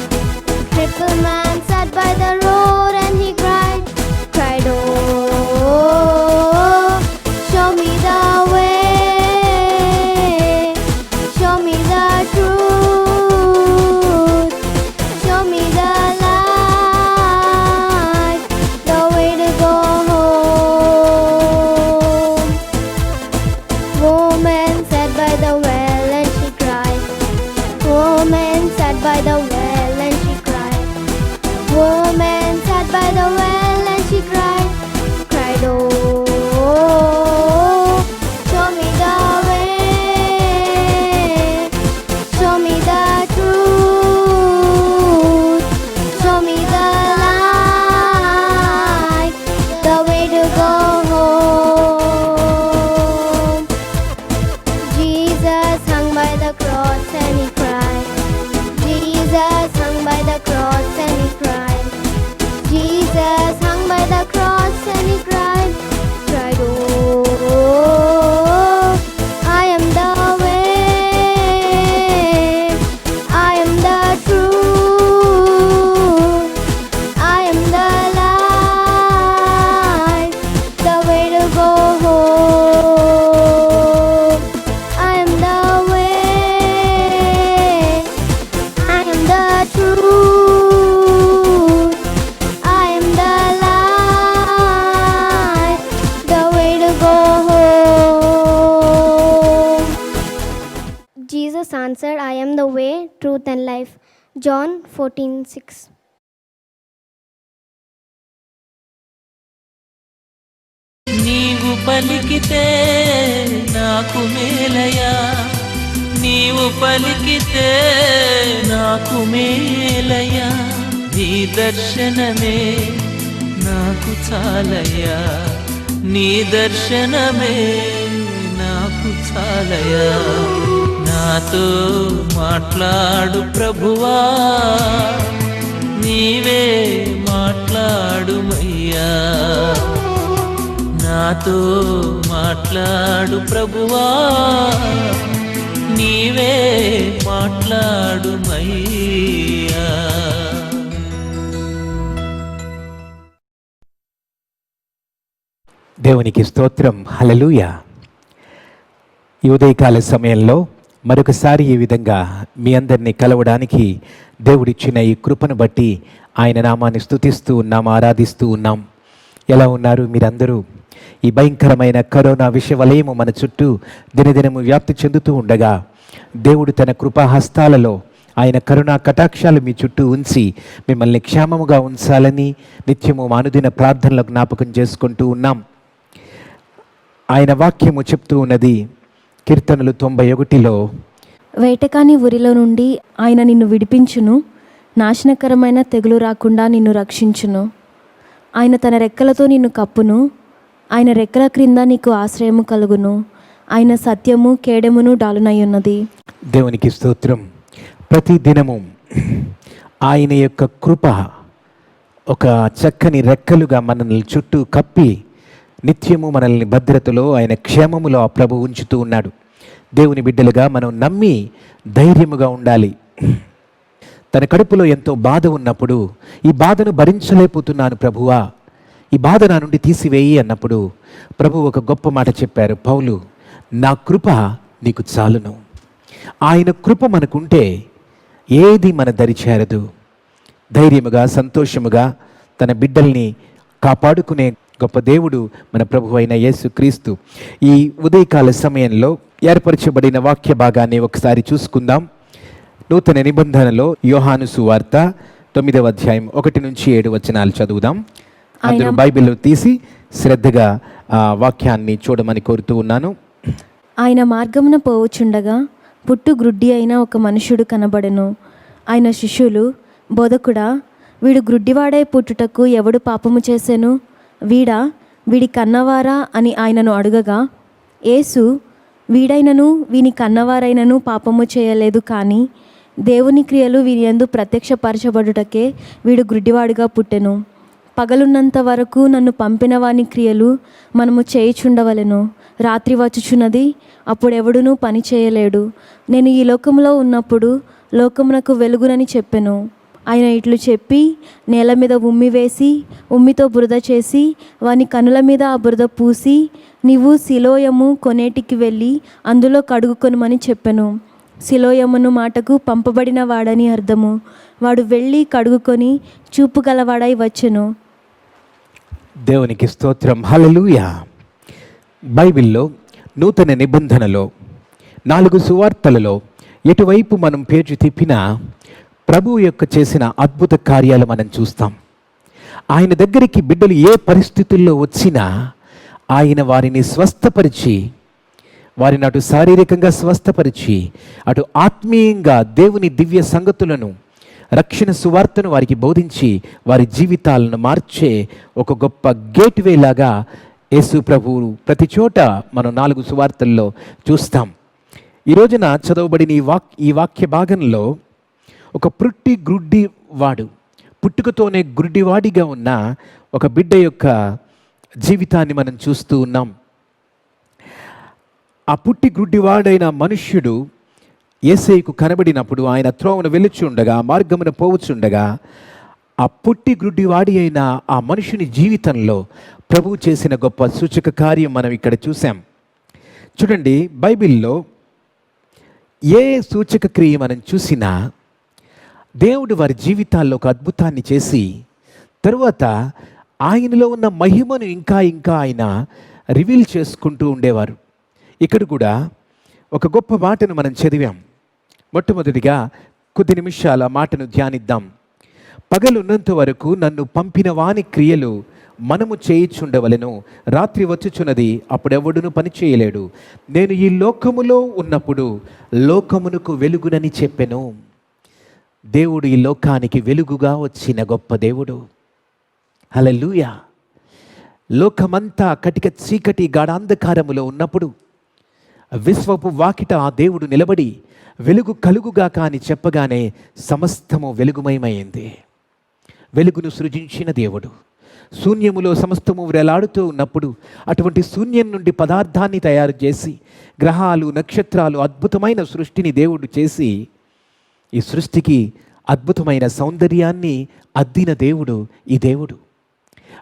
Crippled man sat by the road and he cried. Cried, oh, show me the way. Show me the truth. Show me the life. The way to go home. Woman sat by the well and she cried. Woman sat by the well and she cried. Woman sat by the well and she cried. Cried, oh, show me the way. Show me the truth. Show me the light. The way to go home. Jesus hung by the cross and he cried. Jesus hung by the cross and he cried. Jesus hung by the cross and he cried. Cried, oh, I am the way. I am the truth. I am the light. The way to go home. I am the way. I am the truth. I am the light. The way to go home. Jesus answered, I am the way, truth, and life. John 14:6. నీవు పలికితే నాకు మేలయా, నీవు పలికితే నాకు మేలయా, నీ దర్శనమే నాకు చాలయ్యా, నీ దర్శనమే నాకు చాలయ్యా. నాతో మాట్లాడు ప్రభువా, నీవే మాట్లాడుమయ్యా. నాతో మాట్లాడు ప్రభువా, నీవే మాట్లాడుమయ్యా. దేవునికి స్తోత్రం. హల్లెలూయా. ఈ ఉదయకాల సమయంలో మరొకసారి ఈ విధంగా మీ అందరినీ కలవడానికి దేవుడిచ్చిన ఈ కృపను బట్టి ఆయన నామాన్ని స్తుతిస్తూ ఉన్నాం, ఆరాధిస్తూ ఉన్నాం. ఎలా ఉన్నారు మీరందరూ? ఈ భయంకరమైన కరోనా విషవలయము మన చుట్టూ దినదినము వ్యాప్తి చెందుతూ ఉండగా దేవుడు తన కృపాహస్తాలలో ఆయన కరుణా కటాక్షాలు మీ చుట్టూ ఉంచి మిమ్మల్ని క్షేమముగా ఉంచాలని నిత్యము అనుదిన ప్రార్థనలో జ్ఞాపకం చేసుకుంటూ ఉన్నాం. ఆయన వాక్యము చెప్తూ ఉన్నది కీర్తనలు 91లో, వేటకాని ఊరిలో నుండి ఆయన నిన్ను విడిపించును, నాశనకరమైన తెగులు రాకుండా నిన్ను రక్షించును. ఆయన తన రెక్కలతో నిన్ను కప్పును, ఆయన రెక్కల క్రింద నీకు ఆశ్రయము కలుగును. ఆయన సత్యము కేడెమును డాలునై ఉన్నది. దేవునికి స్తోత్రం. ప్రతి దినము ఆయన యొక్క కృప ఒక చక్కని రెక్కలుగా మనల్ని చుట్టూ కప్పి నిత్యము మనల్ని భద్రతలో ఆయన క్షేమములో ఆ ప్రభు ఉంచుతూ ఉన్నాడు. దేవుని బిడ్డలుగా మనం నమ్మి ధైర్యముగా ఉండాలి. తన కడుపులో ఎంతో బాధ ఉన్నప్పుడు ఈ బాధను భరించలేకపోతున్నాను ప్రభువా, ఈ బాధ నా నుండి తీసివేయి అన్నప్పుడు ప్రభు ఒక గొప్ప మాట చెప్పారు. పౌలు, నా కృప నీకు చాలును. ఆయన కృప మనకుంటే ఏది మన దరి చేరదు. ధైర్యముగా సంతోషముగా తన బిడ్డల్ని కాపాడుకునే గొప్ప దేవుడు మన ప్రభు అయిన యేసుక్రీస్తు. ఈ ఉదయకాల సమయంలో ఏర్పరచబడిన వాక్య భాగాన్ని ఒకసారి చూసుకుందాం. నూతన నిబంధనలో యోహాను సువార్త 9వ అధ్యాయం 1-7 చదువుదాం. అందరూ బైబిల్ తీసి శ్రద్ధగా ఆ వాక్యాన్ని చూడమని కోరుతూ ఉన్నాను. ఆయన మార్గమున పోవచుండగా పుట్టు గ్రుడ్డి అయిన ఒక మనుష్యుడు కనబడెను. ఆయన శిష్యులు, బోధకుడా, వీడు గ్రుడ్డివాడై పుట్టుటకు ఎవడు పాపము చేసెను? వీడా, వీడి కన్నవారా అని ఆయనను అడుగగా, యేసు, వీడైనను వీని కన్నవారైనను పాపము చేయలేదు, కానీ దేవుని క్రియలు వీరి యందు ప్రత్యక్షపరచబడుటకే వీడు గ్రుడ్డివాడుగా పుట్టెను. పగలున్నంత వరకు నన్ను పంపిన వాని క్రియలు మనము చేయుచుండవలెను. రాత్రి వచ్చుచున్నది, అప్పుడెవడునూ పని చేయలేడు. నేను ఈ లోకములో ఉన్నప్పుడు లోకమునకు వెలుగునని చెప్పెను. ఆయన ఇట్లు చెప్పి నేల మీద ఉమ్మి వేసి ఉమ్మితో బురద చేసి వాని కనుల మీద ఆ బురద పూసి, నీవు సిలోయము కొనేటికి వెళ్ళి అందులో కడుగుకొనుమని చెప్పెను. సిలోయమును మాటకు పంపబడిన వాడని అర్థము. వాడు వెళ్ళి కడుగుకొని చూపు గలవాడై వచ్చెను. దేవునికి స్తోత్రం. హల్లెలూయా. బైబిల్లో నూతన నిబంధనలో 4 సువార్తలలో ఎటువైపు మనం పేరు తిప్పినా ప్రభువు యొక్క చేసిన అద్భుత కార్యాలు మనం చూస్తాం. ఆయన దగ్గరికి బిడ్డలు ఏ పరిస్థితుల్లో వచ్చినా ఆయన వారిని స్వస్థపరిచి, వారిని అటు శారీరకంగా స్వస్థపరిచి, అటు ఆత్మీయంగా దేవుని దివ్య సంగతులను, రక్షణ సువార్తను వారికి బోధించి వారి జీవితాలను మార్చే ఒక గొప్ప గేట్వే లాగా యేసు ప్రభువు ప్రతి చోట మనం 4 సువార్తల్లో చూస్తాం. ఈ రోజున చదవబడిన ఈ వాక్య భాగంలో ఒక పుట్టి గ్రుడ్డి వాడు, పుట్టుకతోనే గ్రుడ్డివాడిగా ఉన్న ఒక బిడ్డ యొక్క జీవితాన్ని మనం చూస్తూ ఉన్నాం. ఆ పుట్టి గ్రుడ్డివాడైన మనుష్యుడు యేసయ్యకు కనబడినప్పుడు ఆయన త్రోవను వెలుచుండగా, మార్గమున పోవచ్చుండగా, ఆ పుట్టి గ్రుడ్డివాడి అయిన ఆ మనుషుని జీవితంలో ప్రభువు చేసిన గొప్ప సూచక కార్యం మనం ఇక్కడ చూసాం. చూడండి, బైబిల్లో ఏ సూచక క్రియ మనం చూసినా దేవుడు వారి జీవితాల్లో ఒక అద్భుతాన్ని చేసి తరువాత ఆయనలో ఉన్న మహిమను ఇంకా ఆయన రివీల్ చేసుకుంటూ ఉండేవారు. ఇక్కడ కూడా ఒక గొప్ప మాటను మనం చదివాం. మొట్టమొదటిగా కొద్ది నిమిషాల మాటను ధ్యానిద్దాం. పగలున్నంత వరకు నన్ను పంపిన వాని క్రియలు మనము చేయిచుండవలెను. రాత్రి వచ్చుచున్నది, అప్పుడెవడును పని చేయలేడు. నేను ఈ లోకములో ఉన్నప్పుడు లోకమునకు వెలుగునని చెప్పెను. దేవుడు ఈ లోకానికి వెలుగుగా వచ్చిన గొప్ప దేవుడు. హల్లెలూయా. లోకమంతా కటిక చీకటి గాఢాంధకారములో ఉన్నప్పుడు విశ్వపు వాకిట ఆ దేవుడు నిలబడి వెలుగు కలుగుగా కాని చెప్పగానే సమస్తము వెలుగుమయమైంది. వెలుగును సృజించిన దేవుడు శూన్యములో సమస్తము వేలాడుతూ ఉన్నప్పుడు అటువంటి శూన్యం నుండి పదార్థాన్ని తయారు చేసి గ్రహాలు, నక్షత్రాలు, అద్భుతమైన సృష్టిని దేవుడు చేసి ఈ సృష్టికి అద్భుతమైన సౌందర్యాన్ని అద్దిన దేవుడు ఈ దేవుడు.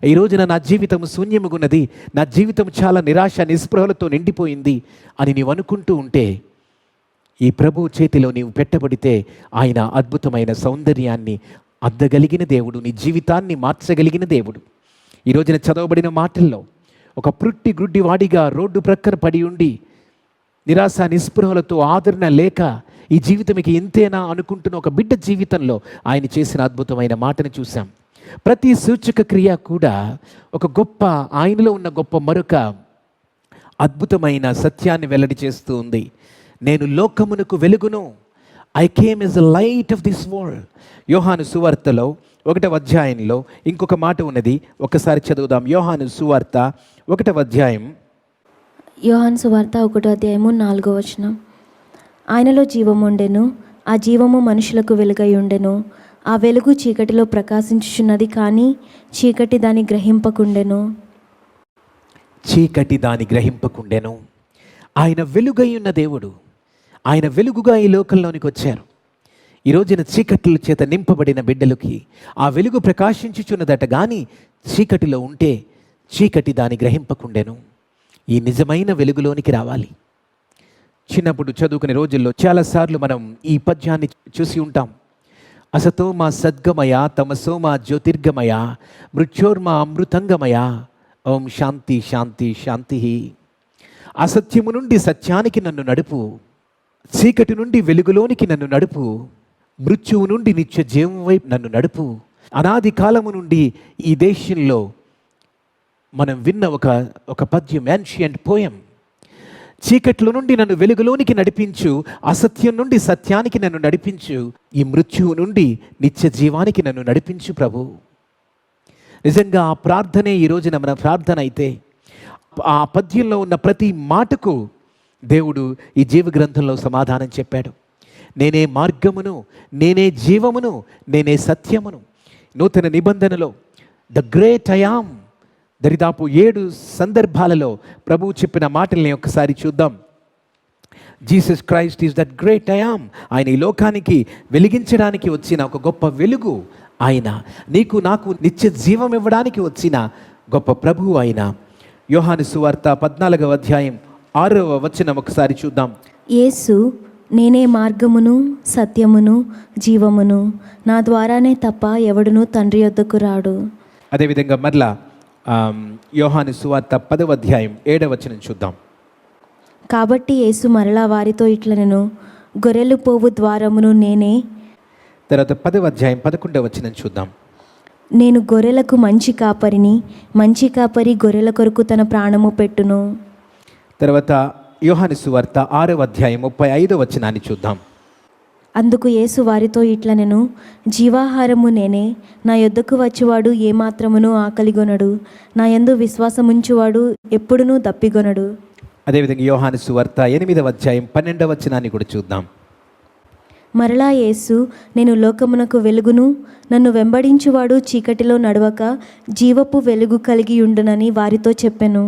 ఈ రోజున నా జీవితం శూన్యముగున్నది, నా జీవితం చాలా నిరాశ నిస్పృహలతో నిండిపోయింది అని నీవు అనుకుంటూ ఉంటే, ఈ ప్రభు చేతిలో నీవు పెట్టబడితే ఆయన అద్భుతమైన సౌందర్యాన్ని అద్దగలిగిన దేవుడు, నీ జీవితాన్ని మార్చగలిగిన దేవుడు. ఈ రోజున చదవబడిన మాటల్లో ఒక పుట్టి గుడ్డి వాడిగా రోడ్డు ప్రక్కన పడి ఉండి నిరాశ నిస్పృహలతో ఆదరణ లేక ఈ జీవితంకి ఎంతేనా అనుకుంటున్న ఒక బిడ్డ జీవితంలో ఆయన చేసిన అద్భుతమైన మాటను చూసాం. ప్రతి సూచక క్రియ కూడా ఒక గొప్ప, ఆయనలో ఉన్న గొప్ప మరొక అద్భుతమైన సత్యాన్ని వెల్లడి చేస్తూ ఉంది. నేను లోకమునకు వెలుగును, I came as the light of this world. యోహాను సువార్తలో 1వ అధ్యాయంలో ఇంకొక మాట ఉన్నది, ఒకసారి చదువుదాం. యోహాను సువార్త 1వ అధ్యాయం. యోహాను సువార్త 1వ అధ్యాయము 4వ వచనం. ఆయనలో జీవము ఉండెను, ఆ జీవము మనుషులకు వెలుగై ఉండెను. ఆ వెలుగు చీకటిలో ప్రకాశించుచున్నది, కానీ చీకటి దాన్ని గ్రహింపకుండెను. చీకటి దాని గ్రహింపకుండెను. ఆయన వెలుగై ఉన్న దేవుడు, ఆయన వెలుగుగా ఈ లోకంలోనికి వచ్చారు. ఈ రోజున చీకట్ల చేత నింపబడిన బిడ్డలకి ఆ వెలుగు ప్రకాశించుచున్నదట, కానీ చీకటిలో ఉంటే చీకటి దాని గ్రహింపకుండెను. ఈ నిజమైన వెలుగులోనికి రావాలి. చిన్నప్పుడు చదువుకునే రోజుల్లో చాలాసార్లు మనం ఈ పద్యాన్ని చూసి ఉంటాం. అసతో మా సద్గమయ, తమసో మా జ్యోతిర్గమయ, మృత్యోర్మా అమృతంగమయ, ఓం శాంతి శాంతి శాంతి. అసత్యము నుండి సత్యానికి నన్ను నడుపు, చీకటి నుండి వెలుగులోనికి నన్ను నడుపు, మృత్యువు నుండి నిత్య జీవం వైపు నన్ను నడుపు. అనాది కాలము నుండి ఈ దేశంలో మనం విన్న ఒక పద్యం, యాన్షియంట్ పోయం. చీకట్ల నుండి నన్ను వెలుగులోనికి నడిపించు, అసత్యం నుండి సత్యానికి నన్ను నడిపించు, ఈ మృత్యువు నుండి నిత్య జీవానికి నన్ను నడిపించు ప్రభు. నిజంగా ఆ ప్రార్థనే ఈ రోజున మన ప్రార్థన అయితే, ఆ పద్యంలో ఉన్న ప్రతి మాటకు దేవుడు ఈ జీవ గ్రంథంలో సమాధానం చెప్పాడు. నేనే మార్గమును, నేనే జీవమును, నేనే సత్యమును. నూతన నిబంధనలో ద గ్రేట్ ఐ యామ్, దరిదాపు 7 సందర్భాలలో ప్రభువు చెప్పిన మాటల్ని ఒకసారి చూద్దాం. Jesus Christ is that great I am. ఆయన ఈ లోకానికి వెలిగించడానికి వచ్చిన ఒక గొప్ప వెలుగు ఆయన. నీకు నాకు నిత్య జీవం ఇవ్వడానికి వచ్చిన గొప్ప ప్రభువు ఆయన. యోహాను సువార్త 14వ అధ్యాయం 6వ వచనం ఒకసారి చూద్దాం. యేసు, నేనే మార్గమును సత్యమును జీవమును, నా ద్వారానే తప్ప ఎవడునూ తండ్రి యొద్దకు రాడు. అదేవిధంగా మరలా యోహాను సువార్త 10వ అధ్యాయం 7వ వచనం చూద్దాం. కాబట్టి యేసు మరలా వారితో ఇట్లనెను, గొర్రెలు పోవు ద్వారమును నేనే. తర్వాత 10వ అధ్యాయం 11వ వచనం చూద్దాం. నేను గొర్రెలకు మంచి కాపరిని, మంచి కాపరి గొర్రెల కొరకు తన ప్రాణము పెట్టును. తర్వాత యోహాను సువార్త 6వ అధ్యాయం 35వ వచనాన్ని చూద్దాం. అందుకు యేసు వారితో ఇట్లనెను, జీవాహారము నేనే. నా యొద్దకు వచ్చేవాడు ఏమాత్రమును ఆకలిగొనడు, నా యందు విశ్వాసముంచువాడు ఎప్పుడునూ దప్పిగొనడు. అదేవిధంగా యోహాను సువార్త 8వ అధ్యాయం 12వ వచనాన్ని కూడా చూద్దాం. మరలా యేసు, నేను లోకమునకు వెలుగును, నన్ను వెంబడించువాడు చీకటిలో నడవక జీవపు వెలుగు కలిగి ఉండునని వారితో చెప్పెను.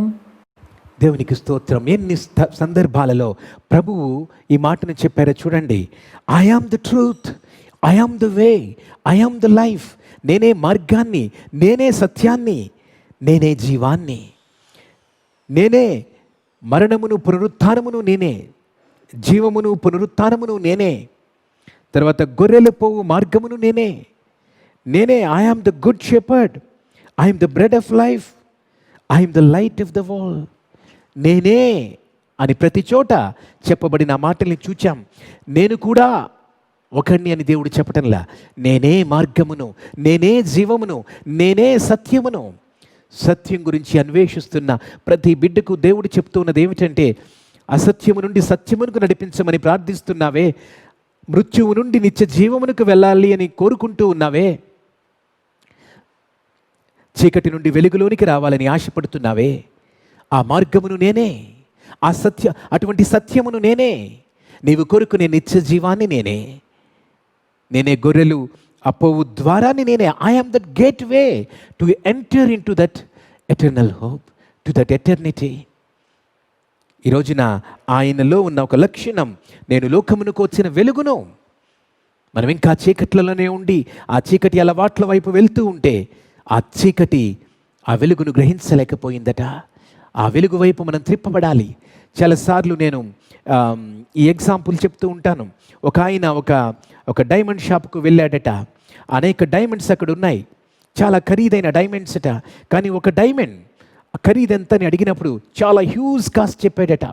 దేవునికి స్తోత్రం. ఎన్ని సందర్భాలలో ప్రభువు ఈ మాటను చెప్పారో చూడండి. I am the truth, I am the way, I am the life. నేనే మార్గాన్ని, నేనే సత్యాన్ని, నేనే జీవాన్ని, నేనే మరణమును పునరుత్థానమును నేనే, జీవమును పునరుత్థానమును నేనే. తర్వాత గొర్రెలు పోవు మార్గమును నేనే, నేనే. I am the good shepherd, I am the bread of life, I am the light of the world. నేనే అని ప్రతి చోట చెప్పబడిన మాటల్ని చూచాం. నేను కూడా ఒకడిని అని దేవుడు చెప్పటంలా, నేనే మార్గమును, నేనే జీవమును, నేనే సత్యమును. సత్యం గురించి అన్వేషిస్తున్న ప్రతి బిడ్డకు దేవుడు చెప్తున్నది ఏమిటంటే, అసత్యము నుండి సత్యమునకు నడిపించమని ప్రార్థిస్తున్నావే, మృత్యువు నుండి నిత్య జీవమునకు వెళ్ళాలి అని కోరుకుంటూ ఉన్నావే, చీకటి నుండి వెలుగులోనికి రావాలని ఆశపడుతున్నావే, ఆ మార్గమును నేనే, అటువంటి సత్యమును నేనే. నీవు కోరుకునే నిత్య జీవాన్ని నేనే, నేనే గొర్రెలు అపోవు ద్వారాన్ని నేనే. I am that gate way to enter in to that eternal hope, to that eternity. ఈ రోజున ఆయనలో ఉన్న ఒక లక్షణం, నేను లోకమునకు వచ్చిన వెలుగును. మనం ఇంకా చీకట్లలోనే ఉండి ఆ చీకటి అలవాట్ల వైపు వెళ్తూ ఉంటే ఆ చీకటి ఆ వెలుగును గ్రహించలేకపోయిందట. ఆ వెలుగు వైపు మనం త్రిప్పబడాలి. చాలాసార్లు నేను ఈ ఎగ్జాంపుల్ చెప్తూ ఉంటాను. ఒక ఆయన ఒక డైమండ్ షాప్కు వెళ్ళాడట. అనేక డైమండ్స్ అక్కడ ఉన్నాయి, చాలా ఖరీదైన డైమండ్స్ అట. కానీ ఒక డైమండ్ ఖరీదెంతని అడిగినప్పుడు చాలా హ్యూజ్ కాస్ట్ చెప్పాడట.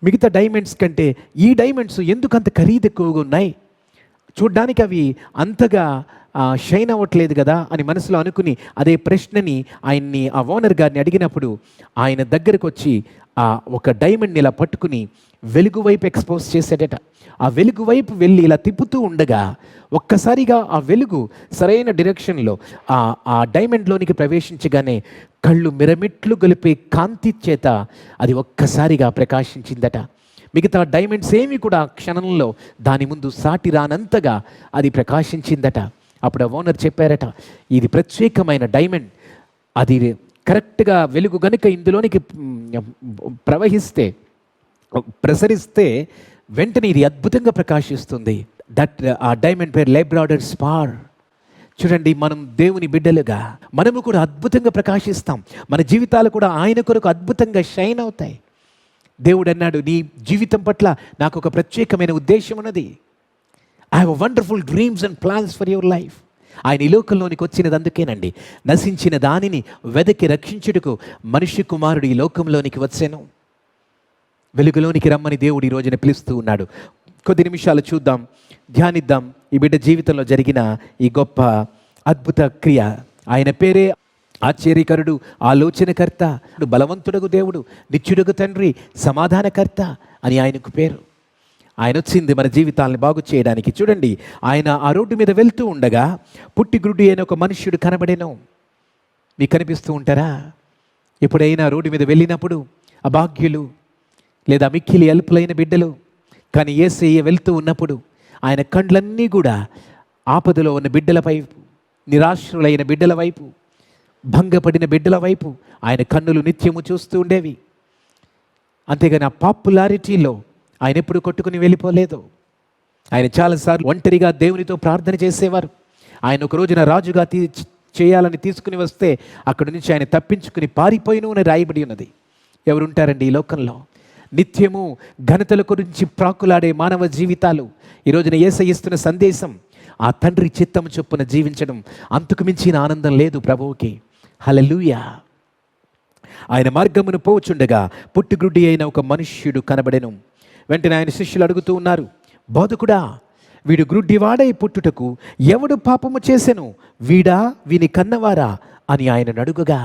మిగతా డైమండ్స్ కంటే ఈ డైమండ్స్ ఎందుకు అంత ఖరీదు ఎక్కువగా ఉన్నాయి, చూడ్డానికి అవి అంతగా షైన్ అవ్వట్లేదు కదా అని మనసులో అనుకుని అదే ప్రశ్నని ఆ ఓనర్ గారిని అడిగినప్పుడు ఆయన దగ్గరకు వచ్చి ఒక డైమండ్ని ఇలా పట్టుకుని వెలుగు వైపు ఎక్స్పోజ్ చేశాడట. ఆ వెలుగు వైపు వెళ్ళి ఇలా తిప్పుతూ ఉండగా ఒక్కసారిగా ఆ వెలుగు సరైన డైరెక్షన్లో ఆ డైమండ్లోనికి ప్రవేశించగానే కళ్ళు మిరమిట్లు గొలిపే కాంతి చేత అది ఒక్కసారిగా ప్రకాశించిందట. మిగతా డైమండ్స్ ఏమి కూడా క్షణంలో దాని ముందు సాటి రానంతగా అది ప్రకాశించిందట. అప్పుడు ఆ ఓనర్ చెప్పారట, ఇది ప్రత్యేకమైన డైమండ్, అది కరెక్ట్గా వెలుగు గనుక ఇందులోనికి ప్రసరిస్తే వెంటనే ఇది అద్భుతంగా ప్రకాశిస్తుంది. ఆ డైమండ్ పేరు లైబ్రాడర్ స్పార్. చూడండి, మనం దేవుని బిడ్డలుగా మనము కూడా అద్భుతంగా ప్రకాశిస్తాం. మన జీవితాలు కూడా ఆయన కొరకు అద్భుతంగా షైన్ అవుతాయి. దేవుడు అన్నాడు, నీ జీవితం పట్ల నాకు ఒక ప్రత్యేకమైన ఉద్దేశం ఉన్నది. I have wonderful dreams and plans for your life. ఆయన ఈ లోకంలోనికి వచ్చినది అందుకేనండి, నశించిన దానిని వెదకి రక్షించుటకు మనిషి కుమారుడు ఈ లోకంలోనికి వచ్చాను. వెలుగులోనికి రమ్మని దేవుడు ఈ రోజున పిలుస్తూ ఉన్నాడు. కొద్ది నిమిషాలు చూద్దాం, ధ్యానిద్దాం ఈ బిడ్డ జీవితంలో జరిగిన ఈ గొప్ప అద్భుత క్రియ. ఆయన పేరే ఆశ్చర్యకరుడు, ఆలోచనకర్త, బలవంతుడగు దేవుడు, నిత్యుడగు తండ్రి, సమాధానకర్త అని ఆయనకు పేరు. ఆయన వచ్చింది మన జీవితాలను బాగు చేయడానికి. చూడండి, ఆయన ఆ రోడ్డు మీద వెళ్తూ ఉండగా పుట్టిగుడ్డి అయిన ఒక మనుష్యుడు కనబడేను. మీకు కనిపిస్తూ ఉంటారా? ఎప్పుడైనా రోడ్డు మీద వెళ్ళినప్పుడు అభాగ్యులు లేదా మిక్కిలి అల్పులైన బిడ్డలు, కానీ యేసయ్య వెళ్తూ ఉన్నప్పుడు ఆయన కండ్లన్నీ కూడా ఆపదలో ఉన్న బిడ్డల వైపు, నిరాశ్రులైన బిడ్డల వైపు, భంగపడిన బిడ్డల వైపు ఆయన కన్నులు నిత్యము చూస్తూ ఉండేవి. అంతేగాని ఆ పాపులారిటీలో ఆయన ఎప్పుడు కొట్టుకుని వెళ్ళిపోలేదు. ఆయన చాలాసార్లు ఒంటరిగా దేవునితో ప్రార్థన చేసేవారు. ఆయన ఒక రోజున రాజుగా చేయాలని తీసుకుని వస్తే అక్కడి నుంచి ఆయన తప్పించుకుని పారిపోయిను అని రాయబడి ఉన్నది. ఎవరుంటారండి ఈ లోకంలో నిత్యము ఘనతల గురించి ప్రాకులాడే మానవ జీవితాలు? ఈ రోజున యేసయ్య ఇస్తున్న సందేశం, ఆ తండ్రి చిత్తము చొప్పున జీవించడం, అంతకు మించిన ఆనందం లేదు ప్రభువుకి. హల్లెలూయా. ఆయన మార్గమును పోచుండగా పుట్టిగుడ్డి అయిన ఒక మనుష్యుడు కనబడెను. వెంటనే ఆయన శిష్యులు అడుగుతూ ఉన్నారు, బోధకుడా, వీడు గ్రుడ్డివాడై పుట్టుటకు ఎవడు పాపము చేసెను, వీడా వీని కన్నవారా అని ఆయన అడుగగా,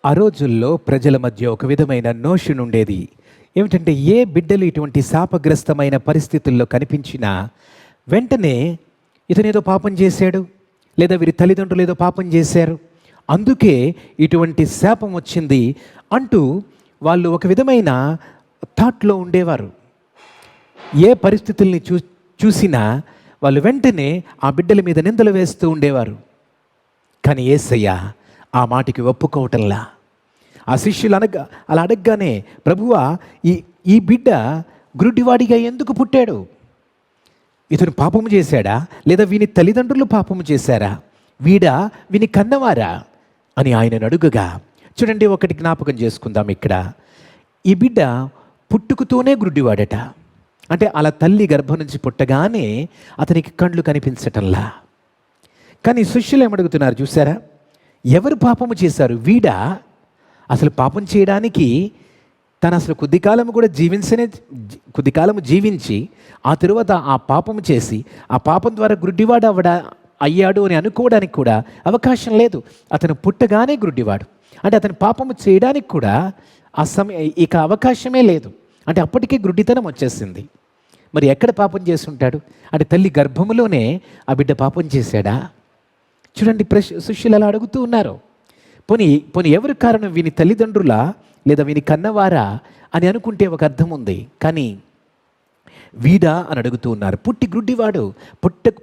ఆ రోజుల్లో ప్రజల మధ్య ఒక విధమైన నోషన్ ఉండేది. ఏమిటంటే, ఏ బిడ్డలు ఇటువంటి శాపగ్రస్తమైన పరిస్థితుల్లో కనిపించినా వెంటనే ఇతనేదో పాపం చేశాడు, లేదా వీరి తల్లిదండ్రులు ఏదో పాపం చేశారు, అందుకే ఇటువంటి శాపం వచ్చింది అంటూ వాళ్ళు ఒక విధమైన థాట్లో ఉండేవారు. ఏ పరిస్థితుల్ని చూసినా వాళ్ళు వెంటనే ఆ బిడ్డల మీద నిందలు వేస్తూ ఉండేవారు. కానీ యేసయ్య ఆ మాటికి ఒప్పుకోవటంలా. ఆ శిష్యులు అలా అడగగానే, ప్రభువా, ఈ బిడ్డ గురుడివాడిగా ఎందుకు పుట్టాడు? ఇతను పాపము చేశాడా, లేదా వీని తల్లిదండ్రులు పాపము చేశారా, వీడా వీని కన్నవారా అని ఆయన అడుగగా, చూడండి, ఒకటి జ్ఞాపకం చేసుకుందాం ఇక్కడ. ఈ బిడ్డ పుట్టుకతోనే గుడ్డివాడట. అంటే అలా తల్లి గర్భం నుంచి పుట్టగానే అతనికి కండ్లు కనిపించటంలా. కానీ శిష్యులు ఏమడుగుతున్నారు చూసారా? ఎవరు పాపము చేశారు? వీడా? అసలు పాపం చేయడానికి తను అసలు కొద్ది కాలము జీవించి ఆ తరువాత ఆ పాపము చేసి ఆ పాపం ద్వారా గుడ్డివాడు అయ్యాడు అని అనుకోవడానికి కూడా అవకాశం లేదు. అతను పుట్టగానే గుడ్డివాడు. అంటే అతను పాపము చేయడానికి కూడా ఆ ఇక అవకాశమే లేదు. అంటే అప్పటికే గుడ్డితనం వచ్చేసింది. మరి ఎక్కడ పాపం చేస్తుంటాడు? అంటే తల్లి గర్భములోనే ఆ బిడ్డ పాపం చేశాడా? చూడండి, శిష్యులు అలా అడుగుతూ ఉన్నారు. పోనీ ఎవరు కారణం? వీని తల్లిదండ్రులా, లేదా వీని కన్నవారా అని అనుకుంటే ఒక అర్థం ఉంది. కానీ వీడా అని అడుగుతూ ఉన్నారు. గుడ్డివాడు,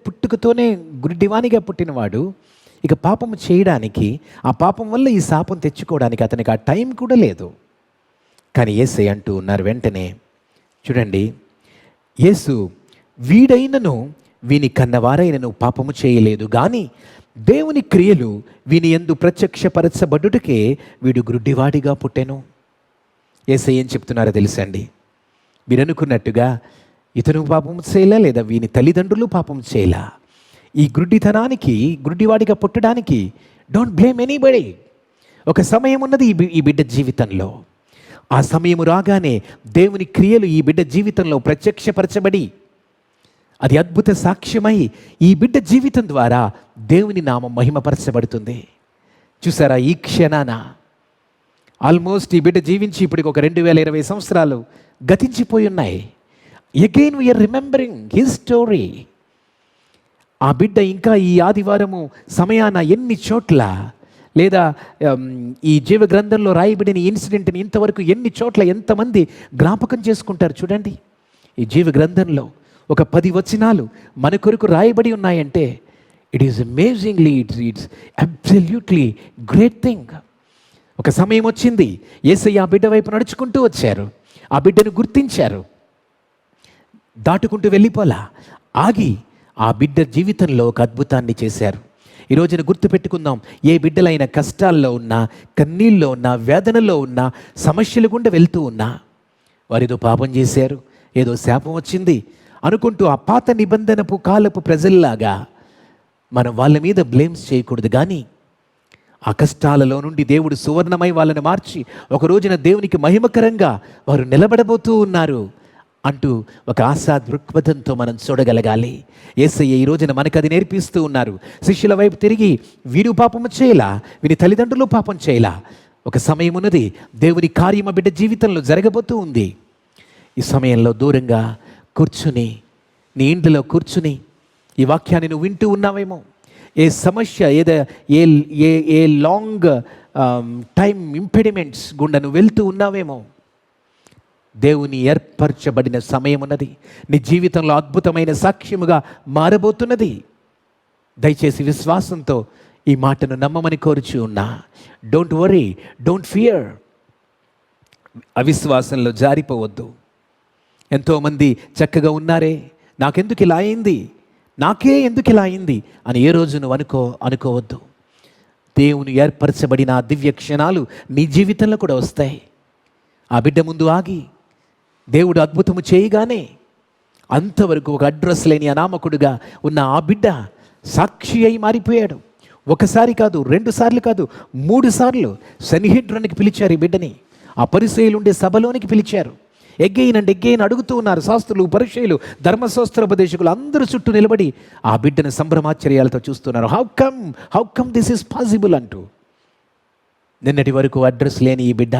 పుట్టుకతోనే గుడ్డివానిగా పుట్టినవాడు ఇక పాపము చేయడానికి, ఆ పాపం వల్ల ఈ శాపం తెచ్చుకోవడానికి అతనికి ఆ టైం కూడా లేదు. కానీ యేసయ్య అంటూ ఉన్నారు వెంటనే, చూడండి, యేసు, వీడైనను వీని కన్నవారైనను పాపము చేయలేదు, కానీ దేవుని క్రియలు వీని యందు ప్రత్యక్షపరచబడుటకే వీడు గ్రుడ్డివాడిగా పుట్టెను. యేసయ్య ఏం చెప్తున్నారో తెలుసండి? మీరు అనుకున్నట్టుగా ఇతను పాపం చేయలా, లేదా వీని తల్లిదండ్రులు పాపం చేయలా. ఈ గ్రుడ్డితనానికి, గ్రుడ్డివాడిగా పుట్టడానికి డోంట్ బ్లేమ్ ఎనీబడి. ఒక సమయం ఉన్నది ఈ బిడ్డ జీవితంలో. ఆ సమయం రాగానే దేవుని క్రియలు ఈ బిడ్డ జీవితంలో ప్రత్యక్షపరచబడి అది అద్భుత సాక్ష్యమై ఈ బిడ్డ జీవితం ద్వారా దేవుని నామం మహిమపరచబడుతుంది. చూసారా, ఈ క్షణాన ఆల్మోస్ట్ ఈ బిడ్డ జీవించి ఇప్పటికి ఒక 2020 సంవత్సరాలు గతించిపోయి ఉన్నాయి. Again we are remembering his story. ఆ బిడ్డ ఇంకా ఈ ఆదివారము సమయాన ఎన్ని చోట్ల, లేదా ఈ జీవ గ్రంథంలో రాయబడిన ఇన్సిడెంట్ని ఇంతవరకు ఎన్ని చోట్ల ఎంతమంది జ్ఞాపకం చేసుకుంటారు చూడండి. ఈ జీవ గ్రంథంలో ఒక 10 వచనాలు మన కొరకు రాయబడి ఉన్నాయంటే it is amazingly, it's absolutely great thing. ఒక సమయం వచ్చింది, యేసయ్య ఆ బిడ్డ వైపు నడుచుకుంటూ వచ్చారు. ఆ బిడ్డను గుర్తించారు, దాటుకుంటూ వెళ్ళిపోలా, ఆగి ఆ బిడ్డ జీవితంలో ఒక అద్భుతాన్ని చేశారు. ఈ రోజున గుర్తుపెట్టుకుందాం, ఏ బిడ్డలైన కష్టాల్లో ఉన్నా, కన్నీళ్ళలో ఉన్నా, వేదనలో ఉన్నా, సమస్యలు గుండా వెళ్తూ ఉన్నా, వారేదో పాపం చేశారు, ఏదో శాపం వచ్చింది అనుకుంటూ ఆ పాత నిబంధనపు కాలపు ప్రజల్లాగా మనం వాళ్ళ మీద బ్లేమ్స్ చేయకూడదు. కానీ ఆ కష్టాలలో నుండి దేవుడు సువర్ణమై వాళ్ళని మార్చి ఒక రోజున దేవునికి మహిమకరంగా వారు నిలబడబోతూ ఉన్నారు అంటూ ఒక ఆశా దృక్పథంతో మనం చూడగలగాలి. యేసయ్య ఈ రోజున మనకు అది నేర్పిస్తూ ఉన్నారు. శిష్యుల వైపు తిరిగి వీరు పాపము చేయలా, వీరి తల్లిదండ్రులు పాపం చేయలా. ఒక సమయం ఉన్నది, దేవుని కార్యమ బిడ్డ జీవితంలో జరగబోతూ ఉంది. ఈ సమయంలో దూరంగా కూర్చుని, నీ ఇంట్లో కూర్చుని ఈ వాక్యాన్ని నువ్వు వింటూ ఉన్నావేమో. ఏ సమస్య, ఏ లాంగ్ టైం ఇంపెడిమెంట్స్ గుండా నువ్వు వెళ్తూ ఉన్నావేమో. దేవుని ఏర్పరచబడిన సమయం ఉన్నది. నీ జీవితంలో అద్భుతమైన సాక్ష్యముగా మారబోతున్నది. దయచేసి విశ్వాసంతో ఈ మాటను నమ్మమని కోరుచు ఉన్నా. Don't worry, don't fear. అవిశ్వాసంలో జారిపోవద్దు. ఎంతోమంది చక్కగా ఉన్నారే, నాకెందుకు ఇలా అయింది, నాకే ఎందుకు ఇలా అయింది అని ఏ రోజు నువ్వు అనుకోవద్దు. దేవుని ఏర్పరచబడిన ఆ దివ్య క్షణాలు నీ జీవితంలో కూడా వస్తాయి. ఆ బిడ్డ ముందు ఆగి దేవుడు అద్భుతము చేయగానే అంతవరకు ఒక అడ్రస్ లేని అనామకుడుగా ఉన్న ఆ బిడ్డ సాక్షి అయి మారిపోయాడు. ఒకసారి కాదు, 2 సార్లు కాదు, 3 సార్లు సన్నిహిడ్రానికి పిలిచారు ఈ బిడ్డని. ఆ పరిసయ్యులు ఉండే సభలోనికి పిలిచారు. ఎగ్గైన్ అండ్ ఎగ్గైన్ అడుగుతూ ఉన్నారు. శాస్త్రులు, పరిసయ్యులు, ధర్మశాస్త్రోపదేశకులు అందరూ చుట్టూ నిలబడి ఆ బిడ్డను సంభ్రమాశ్చర్యాలతో చూస్తున్నారు. How come this is possible అంటూ. నిన్నటి వరకు అడ్రస్ లేని ఈ బిడ్డ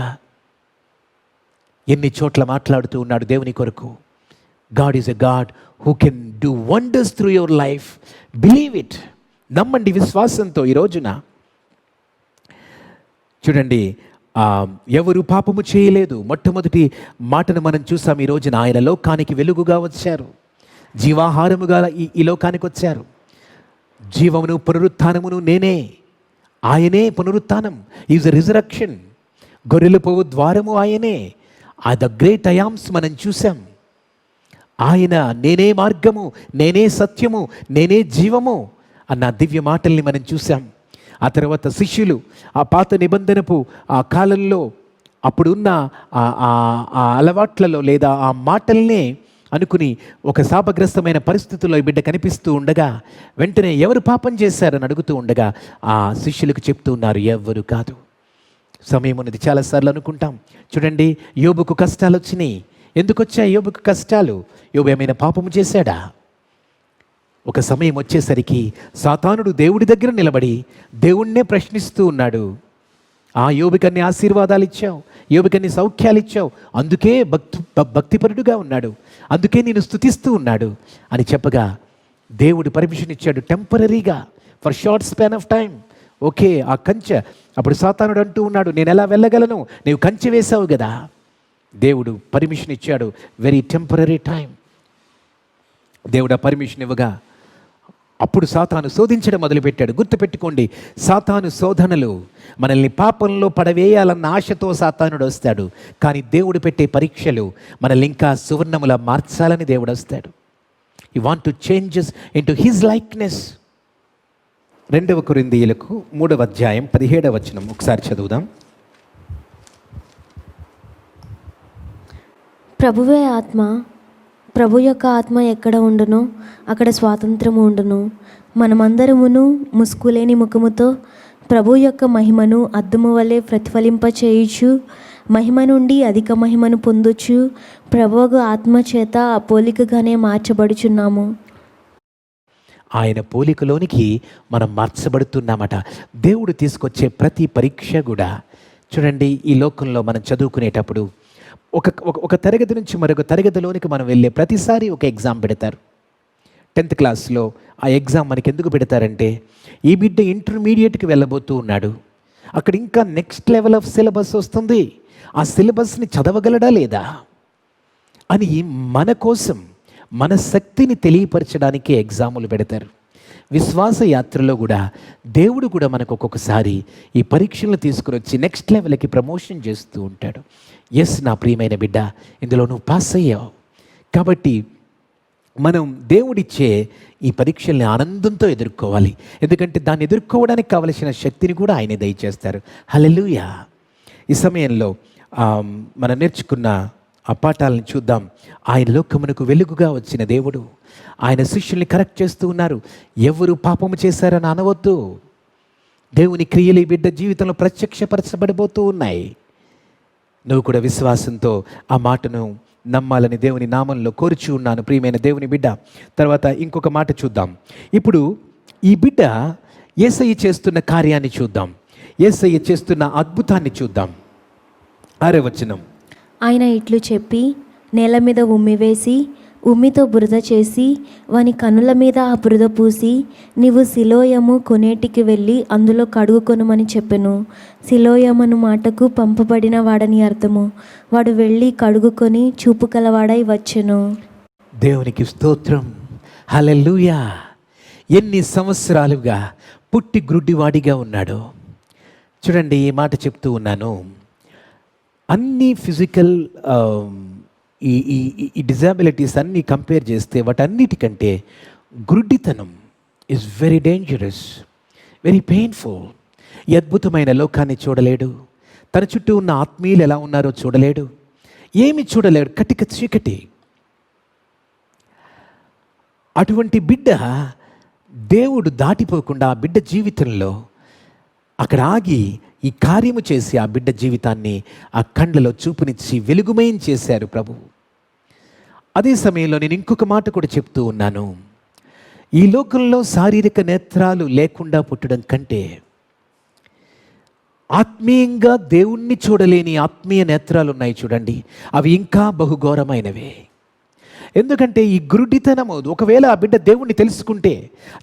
ఎన్ని చోట్ల మాట్లాడుతూ ఉన్నాడు దేవుని కొరకు. God is a God who can do wonders through your life. Believe it. నమ్మండి విశ్వాసంతో. ఈ రోజున చూడండి, ఎవరు పాపము చేయలేదు. మొట్టమొదటి మాటను మనం చూసాం. ఈ రోజున ఆయన లోకానికి వెలుగుగా వచ్చారు, జీవాహారముగా ఈ లోకానికి వచ్చారు. జీవమును పునరుత్థానమును నేనే. ఆయనే పునరుత్థానం. Is a resurrection. గొర్రెలు పోవు ద్వారము ఆయనే. ఆ ద గ్రేట్ అయామ్స్ మనం చూసాం. ఆయన నేనే మార్గము, నేనే సత్యము, నేనే జీవము అన్న దివ్య మాటల్ని మనం చూసాం. ఆ తర్వాత శిష్యులు ఆ పాత నిబంధనపు ఆ కాలంలో అప్పుడున్న ఆ అలవాట్లలో లేదా ఆ మాటల్నే అనుకుని ఒక శాపగ్రస్తమైన పరిస్థితుల్లో ఈ బిడ్డ కనిపిస్తూ ఉండగా వెంటనే ఎవరు పాపం చేశారని అడుగుతూ ఉండగా ఆ శిష్యులకు చెప్తూ ఉన్నారు, ఎవరు కాదు. సమయం ఉన్నది. చాలాసార్లు అనుకుంటాం, చూడండి యోబుకు కష్టాలు వచ్చినాయి. ఎందుకు వచ్చాయి యోబుకు కష్టాలు? యోబు ఏమైనా పాపము చేశాడా? ఒక సమయం వచ్చేసరికి సాతానుడు దేవుడి దగ్గర నిలబడి దేవుణ్ణే ప్రశ్నిస్తూ ఉన్నాడు. యోబుకన్ని ఆశీర్వాదాలు ఇచ్చావు, యోబుకన్ని సౌఖ్యాలు ఇచ్చావు, అందుకే భక్తిపరుడుగా ఉన్నాడు, అందుకే నేను స్తుతిస్తూ ఉన్నాడు అని చెప్పగా దేవుడు పర్మిషన్ ఇచ్చాడు టెంపరీగా, for short span of time. Okay, ఆ కంచె. అప్పుడు సాతానుడు అంటూ ఉన్నాడు, నేను ఎలా వెళ్ళగలను, నీవు కంచె వేశావు కదా. దేవుడు పర్మిషన్ ఇచ్చాడు, వెరీ టెంపరీ టైం. దేవుడు ఆ పర్మిషన్ ఇవ్వగా అప్పుడు సాతాను శోధించడం మొదలుపెట్టాడు. గుర్తుపెట్టుకోండి, సాతాను శోధనలు మనల్ని పాపంలో పడవేయాలన్న ఆశతో సాతానుడు వస్తాడు. కానీ దేవుడు పెట్టే పరీక్షలు మనల్ని ఇంకా సువర్ణములా మార్చాలని దేవుడు వస్తాడు. You want to changes into his likeness. 2 కొరింథీయులకు 3వ అధ్యాయం 17వ వచనం ఒకసారి చదువుదాం. ప్రభువే ఆత్మ, ప్రభు యొక్క ఆత్మ ఎక్కడ ఉండునో అక్కడ స్వాతంత్రము ఉండును. మనమందరమును ముసుకులేని ముఖముతో ప్రభు యొక్క మహిమను అద్దము వలె ప్రతిఫలింపచేయుచు మహిమ నుండి అధిక మహిమను పొందుచు ప్రభువు ఆత్మ చేత ఆ పోలికగానే మార్చబడుచున్నాము. ఆయన పోలికలోనికి మనం మార్చబడుతున్నామట. దేవుడు తీసుకొచ్చే ప్రతి పరీక్ష కూడా చూడండి, ఈ లోకంలో మనం చదువుకునేటప్పుడు ఒక తరగతి నుంచి మరొక తరగతిలోనికి మనం వెళ్ళే ప్రతిసారి ఒక ఎగ్జామ్ పెడతారు. 10th క్లాస్లో ఆ ఎగ్జామ్ మనకి ఎందుకు పెడతారంటే, ఈ బిడ్డ ఇంటర్మీడియట్కి వెళ్ళబోతూ ఉన్నాడు, అక్కడ ఇంకా నెక్స్ట్ లెవెల్ ఆఫ్ సిలబస్ వస్తుంది, ఆ సిలబస్ని చదవగలడా లేదా అని మన కోసం మన శక్తిని తెలియపరచడానికి ఎగ్జాములు పెడతారు. విశ్వాస యాత్రలో కూడా దేవుడు కూడా మనకు ఒక్కొక్కసారి ఈ పరీక్షలు తీసుకుని వచ్చి నెక్స్ట్ లెవెల్కి ప్రమోషన్ చేస్తూ ఉంటాడు. ఎస్ నా ప్రియమైన బిడ్డ, ఇందులో నువ్వు పాస్ అయ్యావు కాబట్టి మనం దేవుడిచ్చే ఈ పరీక్షల్ని ఆనందంతో ఎదుర్కోవాలి. ఎందుకంటే దాన్ని ఎదుర్కోవడానికి కావలసిన శక్తిని కూడా ఆయనే దయచేస్తారు. హల్లెలూయా. ఈ సమయంలో మనం నేర్చుకున్న ఆ పాఠాలను చూద్దాం. ఆయన లోకమునకు వెలుగుగా వచ్చిన దేవుడు ఆయన శిష్యుల్ని కరెక్ట్ చేస్తూ ఉన్నారు. ఎవరు పాపము చేశారని అనవద్దు. దేవుని క్రియలు ఈ బిడ్డ జీవితంలో ప్రత్యక్షపరచబడిపోతూ ఉన్నాయి. నువ్వు కూడా విశ్వాసంతో ఆ మాటను నమ్మాలని దేవుని నామంలో కోరుచు ఉన్నాను ప్రియమైన దేవుని బిడ్డ. తర్వాత ఇంకొక మాట చూద్దాం. ఇప్పుడు ఈ బిడ్డ యేసయ్య చేస్తున్న కార్యాన్ని చూద్దాం, యేసయ్య చేస్తున్న అద్భుతాన్ని చూద్దాం. 6వ వచనం. ఆయన ఇట్లు చెప్పి నేల మీద ఉమ్మివేసి ఉమ్మితో బురద చేసి వాని కనుల మీద ఆ బురద పూసి నీవు సిలోయము కొనేటికి వెళ్ళి అందులో కడుగుకొనుమని చెప్పెను. సిలోయమను మాటకు పంపబడిన వాడని అర్థము. వాడు వెళ్ళి కడుగుకొని చూపు కలవాడై వచ్చెను. దేవునికి స్తోత్రం. హల్లెలూయా. ఎన్ని సంవత్సరాలుగా పుట్టి గ్రుడ్డివాడిగా ఉన్నాడు. చూడండి, ఈ మాట చెప్తూ ఉన్నాను. అన్ని ఫిజికల్ ఈ డిజాబిలిటీస్ అన్నీ కంపేర్ చేస్తే వాటన్నిటికంటే గ్రుడ్డితనం is very dangerous, very painful. ఈ అద్భుతమైన లోకాన్ని చూడలేడు, తన చుట్టూ ఉన్న ఆత్మీయులు ఎలా ఉన్నారో చూడలేడు, ఏమి చూడలేడు, కటిక చీకటి. అటువంటి బిడ్డ దేవుడు దాటిపోకుండా ఆ బిడ్డ జీవితంలో అక్కడ ఆగి ఈ కార్యము చేసి ఆ బిడ్డ జీవితాన్ని ఆ కండ్లలో చూపునిచ్చి వెలుగుమయం చేశారు ప్రభు. అదే సమయంలో నేను ఇంకొక మాట కూడా చెప్తూ ఉన్నాను. ఈ లోకంలో శారీరక నేత్రాలు లేకుండా పుట్టడం కంటే ఆత్మీయంగా దేవుణ్ణి చూడలేని ఆత్మీయ నేత్రాలు ఉన్నాయి చూడండి, అవి ఇంకా బహుఘోరమైనవే. ఎందుకంటే ఈ గురుడితనము, ఒకవేళ ఆ బిడ్డ దేవుణ్ణి తెలుసుకుంటే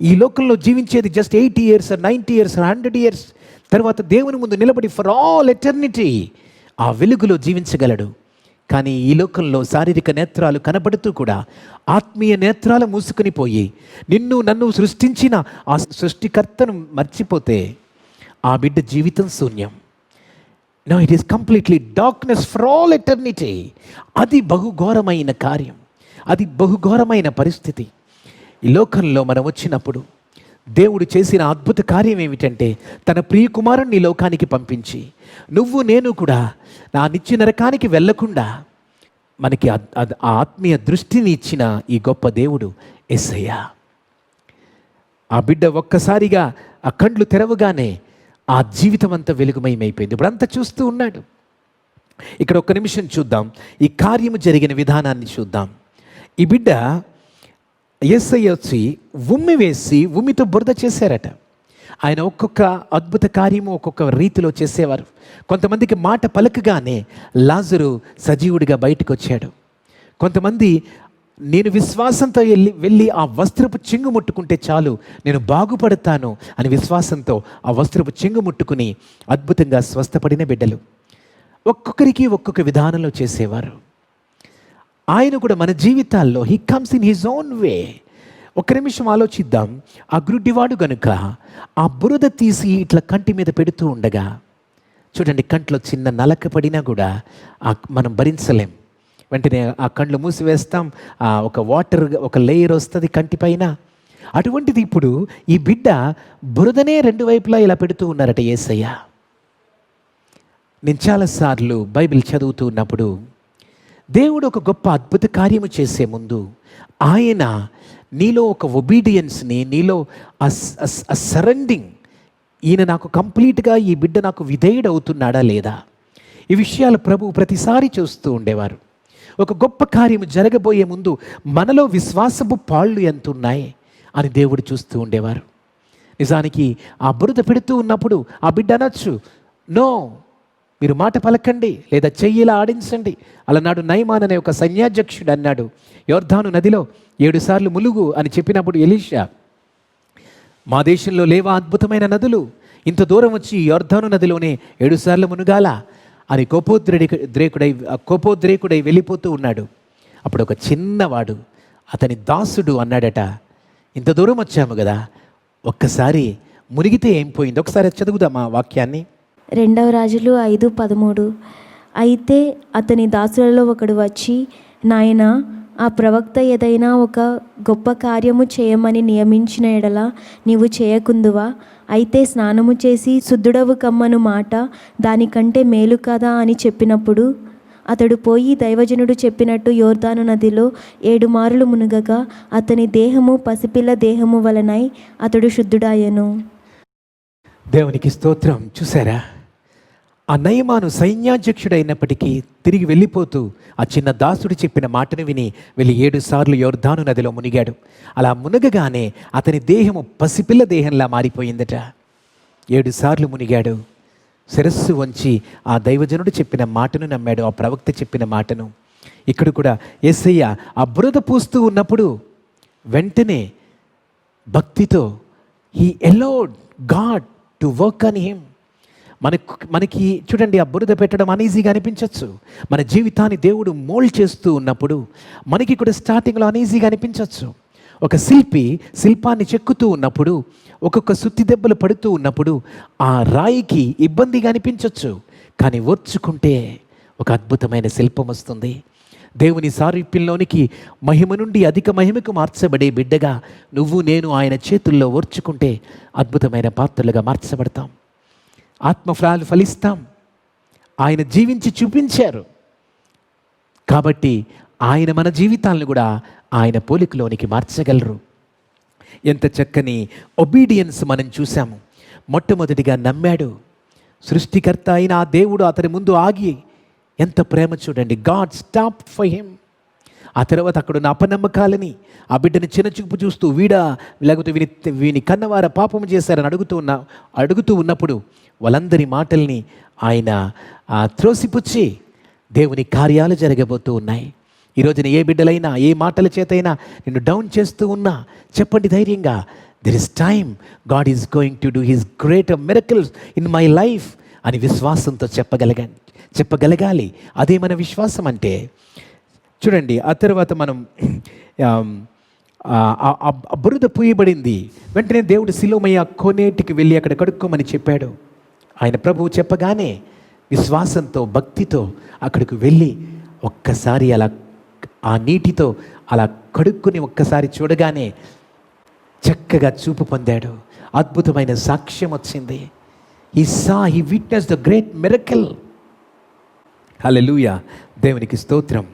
ఈ లోకంలో జీవించేది జస్ట్ 80 years 90 years 100 years, తర్వాత దేవుని ముందు నిలబడి ఫర్ ఆల్ ఎటర్నిటీ ఆ వెలుగులో జీవించగలడు. కానీ ఈ లోకంలో శారీరక నేత్రాలు కనబడుతూ కూడా ఆత్మీయ నేత్రాలు మూసుకుని పోయి నిన్ను నన్ను సృష్టించిన ఆ సృష్టికర్తను మర్చిపోతే ఆ బిడ్డ జీవితం శూన్యం. No, it is completely darkness for all eternity. అది బహుఘోరమైన కార్యం, అది బహుఘోరమైన పరిస్థితి. ఈ లోకంలో మనం వచ్చినప్పుడు దేవుడు చేసిన అద్భుత కార్యం ఏమిటంటే తన ప్రియ కుమారుణ్ణి లోకానికి పంపించి నువ్వు నేను కూడా నా నిత్య నరకానికి వెళ్లకుండా మనకి ఆ ఆత్మీయ దృష్టిని ఇచ్చిన ఈ గొప్ప దేవుడు యేసయ్య. ఆ బిడ్డ ఒక్కసారిగా ఆ కండ్లు తెరవగానే ఆ జీవితం అంతా వెలుగుమయమైపోయింది. ఇప్పుడు అంతా చూస్తూ ఉన్నాడు. ఇక్కడ ఒక్క నిమిషం చూద్దాం, ఈ కార్యము జరిగిన విధానాన్ని చూద్దాం. ఈ బిడ్డ యేసయ్య వచ్చి ఉమ్మి వేసి ఉమ్మితో బురద చేశారట. ఆయన ఒక్కొక్క అద్భుత కార్యము ఒక్కొక్క రీతిలో చేసేవారు. కొంతమందికి మాట పలకగానే లాజరు సజీవుడిగా బయటకు వచ్చాడు. కొంతమంది నేను విశ్వాసంతో వెళ్ళి ఆ వస్త్రపు చెంగు ముట్టుకుంటే చాలు నేను బాగుపడతాను అని విశ్వాసంతో ఆ వస్త్రపు చెంగు ముట్టుకుని అద్భుతంగా స్వస్థపడిన బిడ్డలు. ఒక్కొక్కరికి ఒక్కొక్క విధానంలో చేసేవారు. ఆయన కూడా మన జీవితాల్లో he comes in his own way. ఒక్క నిమిషం ఆలోచిద్దాం. ఆ గ్రుడ్డివాడు గనుక ఆ బురద తీసి ఇట్లా కంటి మీద పెడుతూ ఉండగా చూడండి, కంట్లో చిన్న నలక పడినా కూడా మనం భరించలేం. వెంటనే ఆ కండ్లు మూసివేస్తాం, ఒక వాటర్ ఒక లేయర్ వస్తుంది కంటి పైన. అటువంటిది ఇప్పుడు ఈ బిడ్డ బురదనే రెండు వైపులా ఇలా పెడుతూ ఉన్నారట యేసయ్య. నేను చాలాసార్లు బైబిల్ చదువుతూ ఉన్నప్పుడు దేవుడు ఒక గొప్ప అద్భుత కార్యము చేసే ముందు ఆయన నీలో ఒక ఒబీడియన్స్ని, నీలో ఆ సరెండింగ్, ఈయన నాకు కంప్లీట్గా ఈ బిడ్డ నాకు విధేయుడు అవుతున్నాడా లేదా, ఈ విషయాలు ప్రభువు ప్రతిసారి చూస్తూ ఉండేవారు. ఒక గొప్ప కార్యము జరగబోయే ముందు మనలో విశ్వాసపు పాళ్ళు ఎంత ఉన్నాయి అని దేవుడు చూస్తూ ఉండేవారు. నిజానికి ఆ బురద పెడుతూ ఉన్నప్పుడు ఆ బిడ్డ అనొచ్చు, నో, మీరు మాట పలకండి లేదా చెయ్యిలా ఆడించండి. అలనాడు నయమాన్ అనే ఒక సైన్యాధ్యక్షుడు అన్నాడు, యోర్దాను నదిలో 7 సార్లు ములుగు అని చెప్పినప్పుడు ఎలీషా, మా దేశంలో లేవా అద్భుతమైన నదులు, ఇంత దూరం వచ్చి యోర్దాను నదిలోనే 7 సార్లు మునుగాల అని కోపోద్రేకుడై వెళ్ళిపోతూ ఉన్నాడు. అప్పుడు ఒక చిన్నవాడు, అతని దాసుడు అన్నాడట, ఇంత దూరం వచ్చాము కదా, ఒక్కసారి మునిగితే ఏం పోయింది, ఒకసారి చదువుదాం ఆ వాక్యాన్ని. 2 రాజులు 5:13. అయితే అతని దాసులలో ఒకడు వచ్చి, నాయనా, ఆ ప్రవక్త ఏదైనా ఒక గొప్ప కార్యము చేయమని నియమించిన ఎడల నీవు చేయకుందువా? అయితే స్నానము చేసి శుద్ధుడవు కమ్మను మాట దానికంటే మేలు కదా అని చెప్పినప్పుడు అతడు పోయి దైవజనుడు చెప్పినట్టు యోర్దాను నదిలో 7 మారులు మునుగగా అతని దేహము పసిపిల్ల దేహము వలనై అతడు శుద్ధుడాయెను. దేవునికి స్తోత్రం. చూసారా, ఆ నయమాను సైన్యాధ్యక్షుడైనప్పటికీ తిరిగి వెళ్ళిపోతూ ఆ చిన్న దాసుడు చెప్పిన మాటను విని వెళ్ళి 7 సార్లు యోర్దాను నదిలో మునిగాడు. అలా మునగగానే అతని దేహము పసిపిల్ల దేహంలా మారిపోయిందట. 7 సార్లు మునిగాడు. శిరస్సు వంచి ఆ దైవజనుడు చెప్పిన మాటను నమ్మాడు, ఆ ప్రవక్త చెప్పిన మాటను. ఇక్కడ కూడా యేసయ్య ఆ బురద పూస్తూ ఉన్నప్పుడు వెంటనే భక్తితో he allowed God to work on him. మనకి చూడండి, ఆ బురద పెట్టడం అనీజీగా అనిపించవచ్చు. మన జీవితాన్ని దేవుడు మోల్డ్ చేస్తూ ఉన్నప్పుడు మనకి కూడా స్టార్టింగ్లో అనీజీగా అనిపించవచ్చు. ఒక శిల్పి శిల్పాన్ని చెక్కుతూ ఉన్నప్పుడు, ఒక్కొక్క సుత్తి దెబ్బలు పడుతూ ఉన్నప్పుడు ఆ రాయికి ఇబ్బందిగా అనిపించవచ్చు. కానీ ఓర్చుకుంటే ఒక అద్భుతమైన శిల్పం వస్తుంది. దేవుని సారూప్యంలోనికి మహిమ నుండి అధిక మహిమకు మార్చబడే బిడ్డగా నువ్వు నేను ఆయన చేతుల్లో ఓర్చుకుంటే అద్భుతమైన పాత్రలుగా మార్చబడతాం, ఆత్మఫలాలు ఫలిస్తాం. ఆయన జీవించి చూపించారు కాబట్టి ఆయన మన జీవితాలను కూడా ఆయన పోలికలోనికి మార్చగలరు. ఎంత చక్కని ఒబీడియన్స్ మనం చూసాము. మొట్టమొదటిగా నమ్మాడు. సృష్టికర్త అయిన ఆ దేవుడు అతని ముందు ఆగి ఎంత ప్రేమ చూడండి. God stop for him. ఆ తర్వాత అక్కడున్న అపనమ్మకాలని, ఆ బిడ్డని చిన్నచూపు చూస్తూ వీడా లేకపోతే వీని కన్నవార పాపం చేశారని అడుగుతూ ఉన్నప్పుడు వాళ్ళందరి మాటల్ని ఆయన త్రోసిపుచ్చి దేవుని కార్యాలు జరగబోతూ ఉన్నాయి. ఈరోజున ఏ బిడ్డలైనా ఏ మాటల చేతైనా నిన్ను డౌన్ చేస్తూ ఉన్నా చెప్పండి ధైర్యంగా, there is time, God is going to do his greater miracles in my life అని విశ్వాసంతో చెప్పగలగాలి. అదే మన విశ్వాసం అంటే. చూడండి, ఆ తర్వాత మనం బురద పూయబడింది. వెంటనే దేవుడు సిలోమయ్య కోనేటికి వెళ్ళి అక్కడ కడుక్కోమని చెప్పాడు. ఆయన ప్రభువు చెప్పగానే విశ్వాసంతో భక్తితో అక్కడికి వెళ్ళి ఒక్కసారి అలా ఆ నీటితో అలా కడుక్కుని ఒక్కసారి చూడగానే చక్కగా చూపు పొందాడు. అద్భుతమైన సాక్ష్యం వచ్చింది. He witness the great miracle. హల్లెలూయా, దేవునికి స్తోత్రం.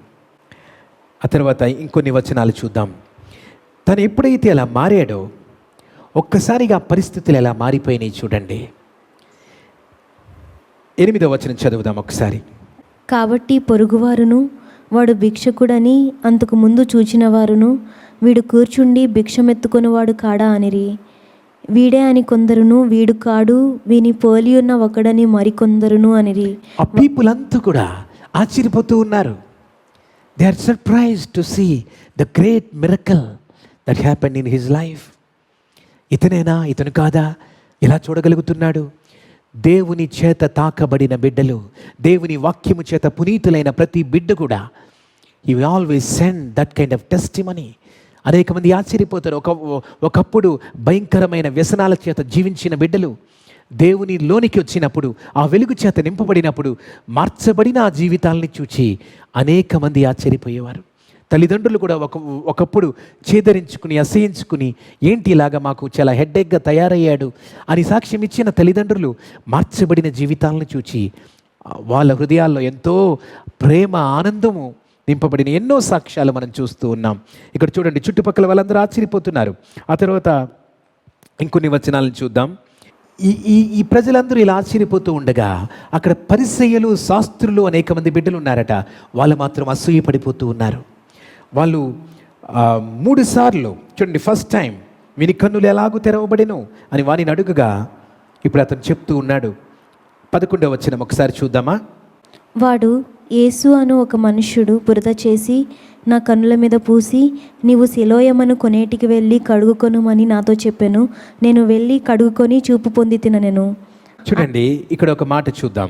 ఆ తర్వాత ఇంకొన్ని వచనాలు చూద్దాం. తను ఎప్పుడైతే అలా మారాడో ఒక్కసారిగా పరిస్థితులు ఎలా మారిపోయినాయి చూడండి. 8వ వచనం చదువుదాం ఒకసారి. కాబట్టి పొరుగువారును వాడు భిక్షకుడని అంతకు ముందు చూచిన వారును వీడు కూర్చుండి భిక్షమెత్తుకొనివాడు కాడా అనిరి. వీడే అని కొందరును, వీడు కాడు, వీని పోలి ఉన్న ఒకడని మరికొందరును అనిరి. ఆ పీపుల్ అంతా కూడా ఆశ్చర్యపోతూ ఉన్నారు. They are surprised to see the great miracle that happened in his life. ఇతనేనా, ఇతను కాదా, ఇలా చూడగలుగుతున్నాడు. దేవుని చేత తాకబడిన బిడ్డలు, దేవుని వాక్యము చేత పునీతులైన ప్రతి బిడ్డ కూడా he will always send that kind of testimony. అనేక మంది ఆశ్చర్యపోతారు. ఒకప్పుడు భయంకరమైన వ్యసనాల చేత జీవించిన బిడ్డలు దేవుని లోనికి వచ్చినప్పుడు, ఆ వెలుగు చేత నింపబడినప్పుడు మార్చబడిన ఆ జీవితాలని చూచి అనేక మంది ఆశ్చర్యపోయేవారు. తల్లిదండ్రులు కూడా ఒకప్పుడు చేదరించుకుని అసహించుకుని ఏంటి ఇలాగా మాకు చాలా హెడ్ఏక్గా తయారయ్యాడు అని సాక్ష్యం ఇచ్చిన తల్లిదండ్రులు మార్చబడిన జీవితాలను చూచి వాళ్ళ హృదయాల్లో ఎంతో ప్రేమ ఆనందము నింపబడిన ఎన్నో సాక్ష్యాలు మనం చూస్తూ ఉన్నాం. ఇక్కడ చూడండి, చుట్టుపక్కల వాళ్ళందరూ ఆశ్చర్యపోతున్నారు. ఆ తర్వాత ఇంకొన్ని వచనాలను చూద్దాం. ఈ ప్రజలందరూ ఇలా ఆశ్చర్యపోతూ ఉండగా అక్కడ పరిసయ్యులు, శాస్త్రులు అనేక మంది బిడ్డలు ఉన్నారట. వాళ్ళు మాత్రం అసూయ పడిపోతూ ఉన్నారు. వాళ్ళు 3 సార్లు చూడండి, ఫస్ట్ టైం విని కన్నులు ఎలాగూ తెరవబడిను అని వారిని అడుగగా ఇప్పుడు అతను చెప్తూ ఉన్నాడు. 11వ వచనం ఒకసారి చూద్దామా. వాడు యేసు అను ఒక మనుష్యుడు బురద చేసి నా కన్నుల మీద పూసి, నీవు సిలోయమను కొనేటికి వెళ్ళి కడుగుకొనుమని నాతో చెప్పాను. నేను వెళ్ళి కడుగుకొని చూపు పొంది తిననెను. చూడండి, ఇక్కడ ఒక మాట చూద్దాం.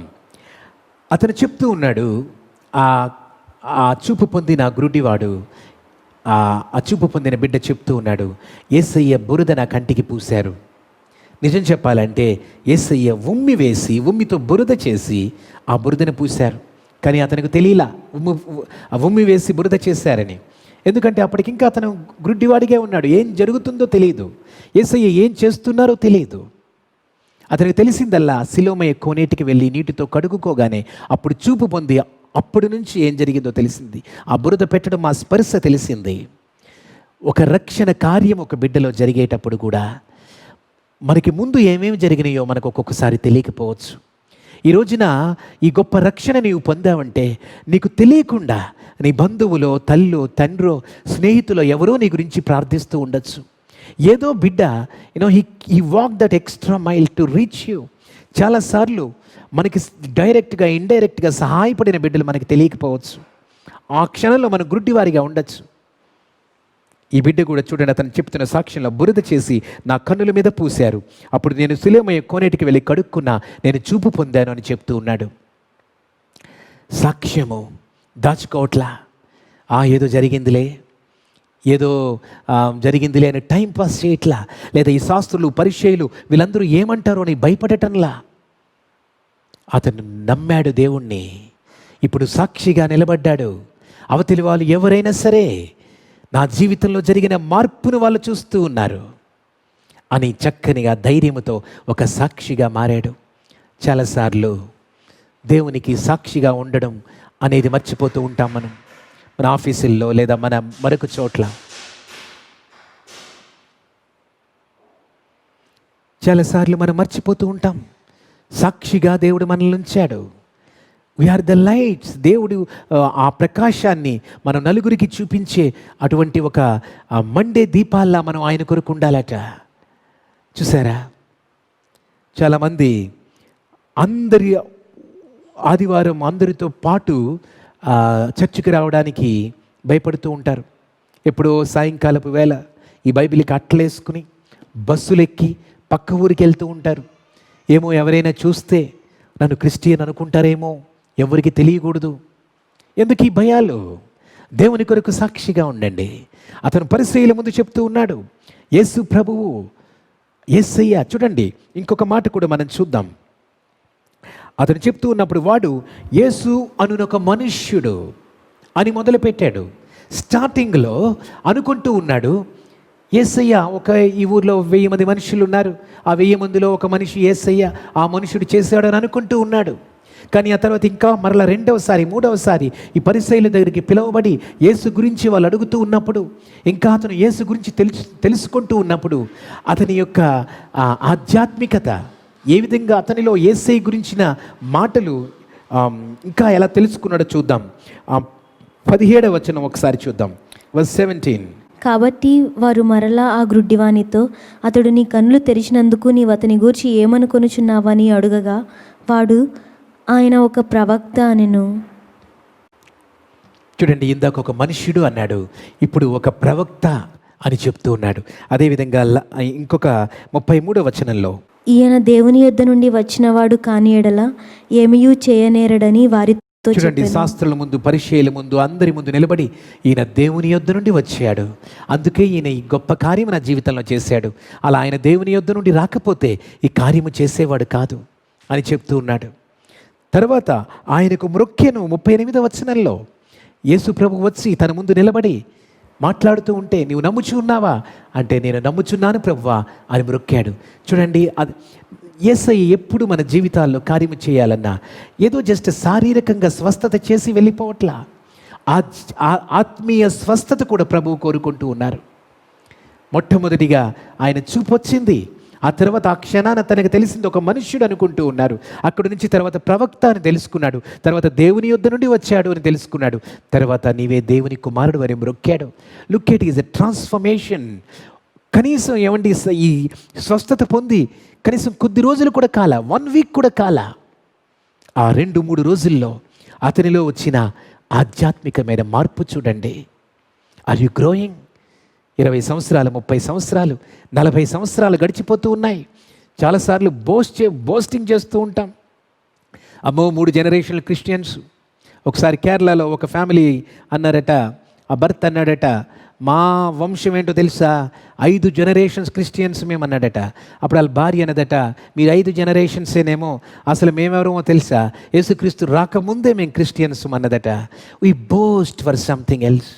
అతను చెప్తూ ఉన్నాడు, ఆ చూపు పొందిన గురుడివాడు, ఆ చూపు పొందిన బిడ్డ చెప్తూ ఉన్నాడు, యేసయ్య బురద నా కంటికి పూశారు. నిజం చెప్పాలంటే యేసయ్య ఉమ్మితో బురద చేసి ఆ బురదను పూశారు. కానీ అతనికి తెలియలా ఉమ్మి వేసి బురద చేశారని. ఎందుకంటే అప్పటికింకా అతను గుడ్డివాడిగా ఉన్నాడు. ఏం జరుగుతుందో తెలియదు, యేసయ్య ఏం చేస్తున్నారో తెలియదు. అతనికి తెలిసిందల్లా సిలోమయ్య కోనేటికి వెళ్ళి నీటితో కడుగుకోగానే అప్పుడు చూపు పొంది అప్పటి నుంచి ఏం జరిగిందో తెలిసింది. ఆ బురద పెట్టడం, ఆ స్పర్శ తెలిసింది. ఒక రక్షణ కార్యం ఒక బిడ్డలో జరిగేటప్పుడు కూడా మనకి ముందు ఏమేమి జరిగినాయో మనకు ఒక్కొక్కసారి తెలియకపోవచ్చు. ఈ రోజున ఈ గొప్ప రక్షణ నీవు పొందావంటే నీకు తెలియకుండా నీ బంధువులో, తల్లో, తండ్రో, స్నేహితులో ఎవరో నీ గురించి ప్రార్థిస్తూ ఉండొచ్చు. ఏదో బిడ్డ he walk that extra mile to reach you. చాలాసార్లు మనకి డైరెక్ట్గా, ఇండైరెక్ట్గా సహాయపడిన బిడ్డలు మనకి తెలియకపోవచ్చు. ఆ క్షణంలో మనం గుడ్డివారిగా ఉండొచ్చు. ఈ బిడ్డ కూడా చూడండి, అతను చెప్తున్న సాక్ష్యంలో బురద చేసి నా కన్నుల మీద పూశారు. అప్పుడు నేను సిలోమయ్య కోనేటికి వెళ్ళి కడుక్కున్నా, నేను చూపు పొందాను అని చెప్తూ ఉన్నాడు. సాక్ష్యము దాచుకోవట్లా. ఏదో జరిగిందిలే అని టైం పాస్ చేయట్లా. లేదా ఈ శాస్త్రులు, పరిచయులు వీళ్ళందరూ ఏమంటారో అని భయపడటంలా. అతను నమ్మాడు దేవుణ్ణి. ఇప్పుడు సాక్షిగా నిలబడ్డాడు. అవతలి వాళ్ళు ఎవరైనా సరే నా జీవితంలో జరిగిన మార్పును వాళ్ళు చూస్తూ ఉన్నారు అని చక్కనిగా ధైర్యంతో ఒక సాక్షిగా మారాడు. చాలాసార్లు దేవునికి సాక్షిగా ఉండడం అనేది మర్చిపోతూ ఉంటాం మనం. మన ఆఫీసుల్లో లేదా మన మరొక చోట్ల చాలాసార్లు మనం మర్చిపోతూ ఉంటాం. సాక్షిగా దేవుడు మనల్ని ఉంచాడు. We are the lights. దేవుడు ఆ ప్రకాశాన్ని మనం నలుగురికి చూపించే అటువంటి ఒక మండే దీపాల్లా మనం ఆయన కొరకు ఉండాలట. చూసారా, చాలామంది ఆదివారం అందరితో పాటు చర్చికి రావడానికి భయపడుతూ ఉంటారు. ఎప్పుడో సాయంకాలపు వేళ ఈ బైబిల్కి అట్లేసుకుని బస్సులెక్కి పక్క ఊరికి వెళ్తూ ఉంటారు. ఏమో ఎవరైనా చూస్తే నన్ను క్రిస్టియన్ అనుకుంటారేమో, ఎవరికి తెలియకూడదు. ఎందుకు ఈ భయాలు? దేవుని కొరకు సాక్షిగా ఉండండి. అతను పరిసయ్యుల ముందు చెప్తూ ఉన్నాడు, యేసు ప్రభువు, యేసయ్య. చూడండి, ఇంకొక మాట కూడా మనం చూద్దాం. అతను చెప్తూ ఉన్నప్పుడు వాడు యేసు అనునొక మనుష్యుడు అని మొదలుపెట్టాడు. స్టార్టింగ్లో అనుకుంటూ ఉన్నాడు, యేసయ్య ఈ ఊర్లో 1000 మంది మనుషులు ఉన్నారు, ఆ 1000 మందిలో ఒక మనిషి యేసయ్య, ఆ మనుషుడు చేశాడు అని అనుకుంటూ ఉన్నాడు. కానీ ఆ తర్వాత ఇంకా మరలా 2వసారి 3వసారి ఈ పరిసయ్యుల దగ్గరికి పిలువబడి యేసు గురించి వాళ్ళు అడుగుతూ ఉన్నప్పుడు, ఇంకా అతను యేసు గురించి తెలుసుకుంటూ ఉన్నప్పుడు అతని యొక్క ఆధ్యాత్మికత ఏ విధంగా, అతనిలో యేసయ్య గురించిన మాటలు ఇంకా ఎలా తెలుసుకున్నాడో చూద్దాం. 17వ వచనం ఒకసారి చూద్దాం, verse 17. కాబట్టి వారు మరలా ఆ గ్రుడ్డివానితో, అతడు నీ కన్నులు తెరిచినందుకు నీవు అతని గూర్చి ఏమనుకొనుచున్నావని అడుగగా వాడు, ఆయన ఒక ప్రవక్త అనెను. చూడండి, ఇందాక ఒక మనుష్యుడు అన్నాడు, ఇప్పుడు ఒక ప్రవక్త అని చెప్తూ ఉన్నాడు. అదేవిధంగా ఇంకొక 33వ వచనంలో, ఈయన దేవుని యొద్ద నుండి వచ్చినవాడు కాని ఎడల ఏమీయూ చేయనేరడని వారితో చూడండి, శాస్త్రుల ముందు, పరిచయుల ముందు, అందరి ముందు నిలబడి ఈయన దేవుని యొద్ద నుండి వచ్చాడు, అందుకే ఈయన ఈ గొప్ప కార్యము నా జీవితంలో చేశాడు. అలా ఆయన దేవుని యొద్ద నుండి రాకపోతే ఈ కార్యము చేసేవాడు కాదు అని చెప్తూ ఉన్నాడు. తర్వాత ఆయనకు మ్రొక్కెను 38వ వచనంలో. యేసు ప్రభు వచ్చి తన ముందు నిలబడి మాట్లాడుతూ ఉంటే, నీవు నమ్ముచు ఉన్నావా అంటే, నేను నమ్ముచున్నాను ప్రభువా అని మొక్కాడు. చూడండి, అది యేసయ్య ఎప్పుడు మన జీవితాల్లో కార్యము చేయాలన్నా ఏదో జస్ట్ శారీరకంగా స్వస్థత చేసి వెళ్ళిపోవట్లా, ఆత్మీయ స్వస్థత కూడా ప్రభువు కోరుకుంటూ ఉన్నారు. మొట్టమొదటిగా ఆయన చూపు వచ్చింది, ఆ తర్వాత ఆ క్షణాన తనకు తెలిసింది ఒక మనుష్యుడు అనుకుంటూ ఉన్నారు. అక్కడి నుంచి తర్వాత ప్రవక్త అని తెలుసుకున్నాడు, తర్వాత దేవుని యొద్ద నుండి వచ్చాడు అని తెలుసుకున్నాడు, తర్వాత నీవే దేవుని కుమారుడు అని మొక్కాడు. Look at is a transformation. కనీసం ఏమండి, ఈ స్వస్థత పొంది కనీసం కొద్ది రోజులు కూడా కాల, 1 వీక్ కూడా కాల, ఆ 2-3 రోజుల్లో అతనిలో వచ్చిన ఆధ్యాత్మికమైన మార్పు చూడండి. Are you growing? 20 సంవత్సరాలు, 30 సంవత్సరాలు, 40 సంవత్సరాలు గడిచిపోతూ ఉన్నాయి. చాలాసార్లు బోస్టింగ్ చేస్తూ ఉంటాం, అమ్మో 3 జనరేషన్లు క్రిస్టియన్స్. ఒకసారి కేరళలో ఒక ఫ్యామిలీ అన్నారట, ఆ భర్త అన్నాడట, మా వంశం ఏంటో తెలుసా, 5 జనరేషన్స్ క్రిస్టియన్స్ మేము అన్నాడట. అప్పుడు వాళ్ళ భార్య అన్నదట, మీరు 5 జనరేషన్సేనేమో, అసలు మేమెవరమో తెలుసా, యేసుక్రీస్తు రాకముందే మేము క్రిస్టియన్స్ అన్నదట. We boast for something else.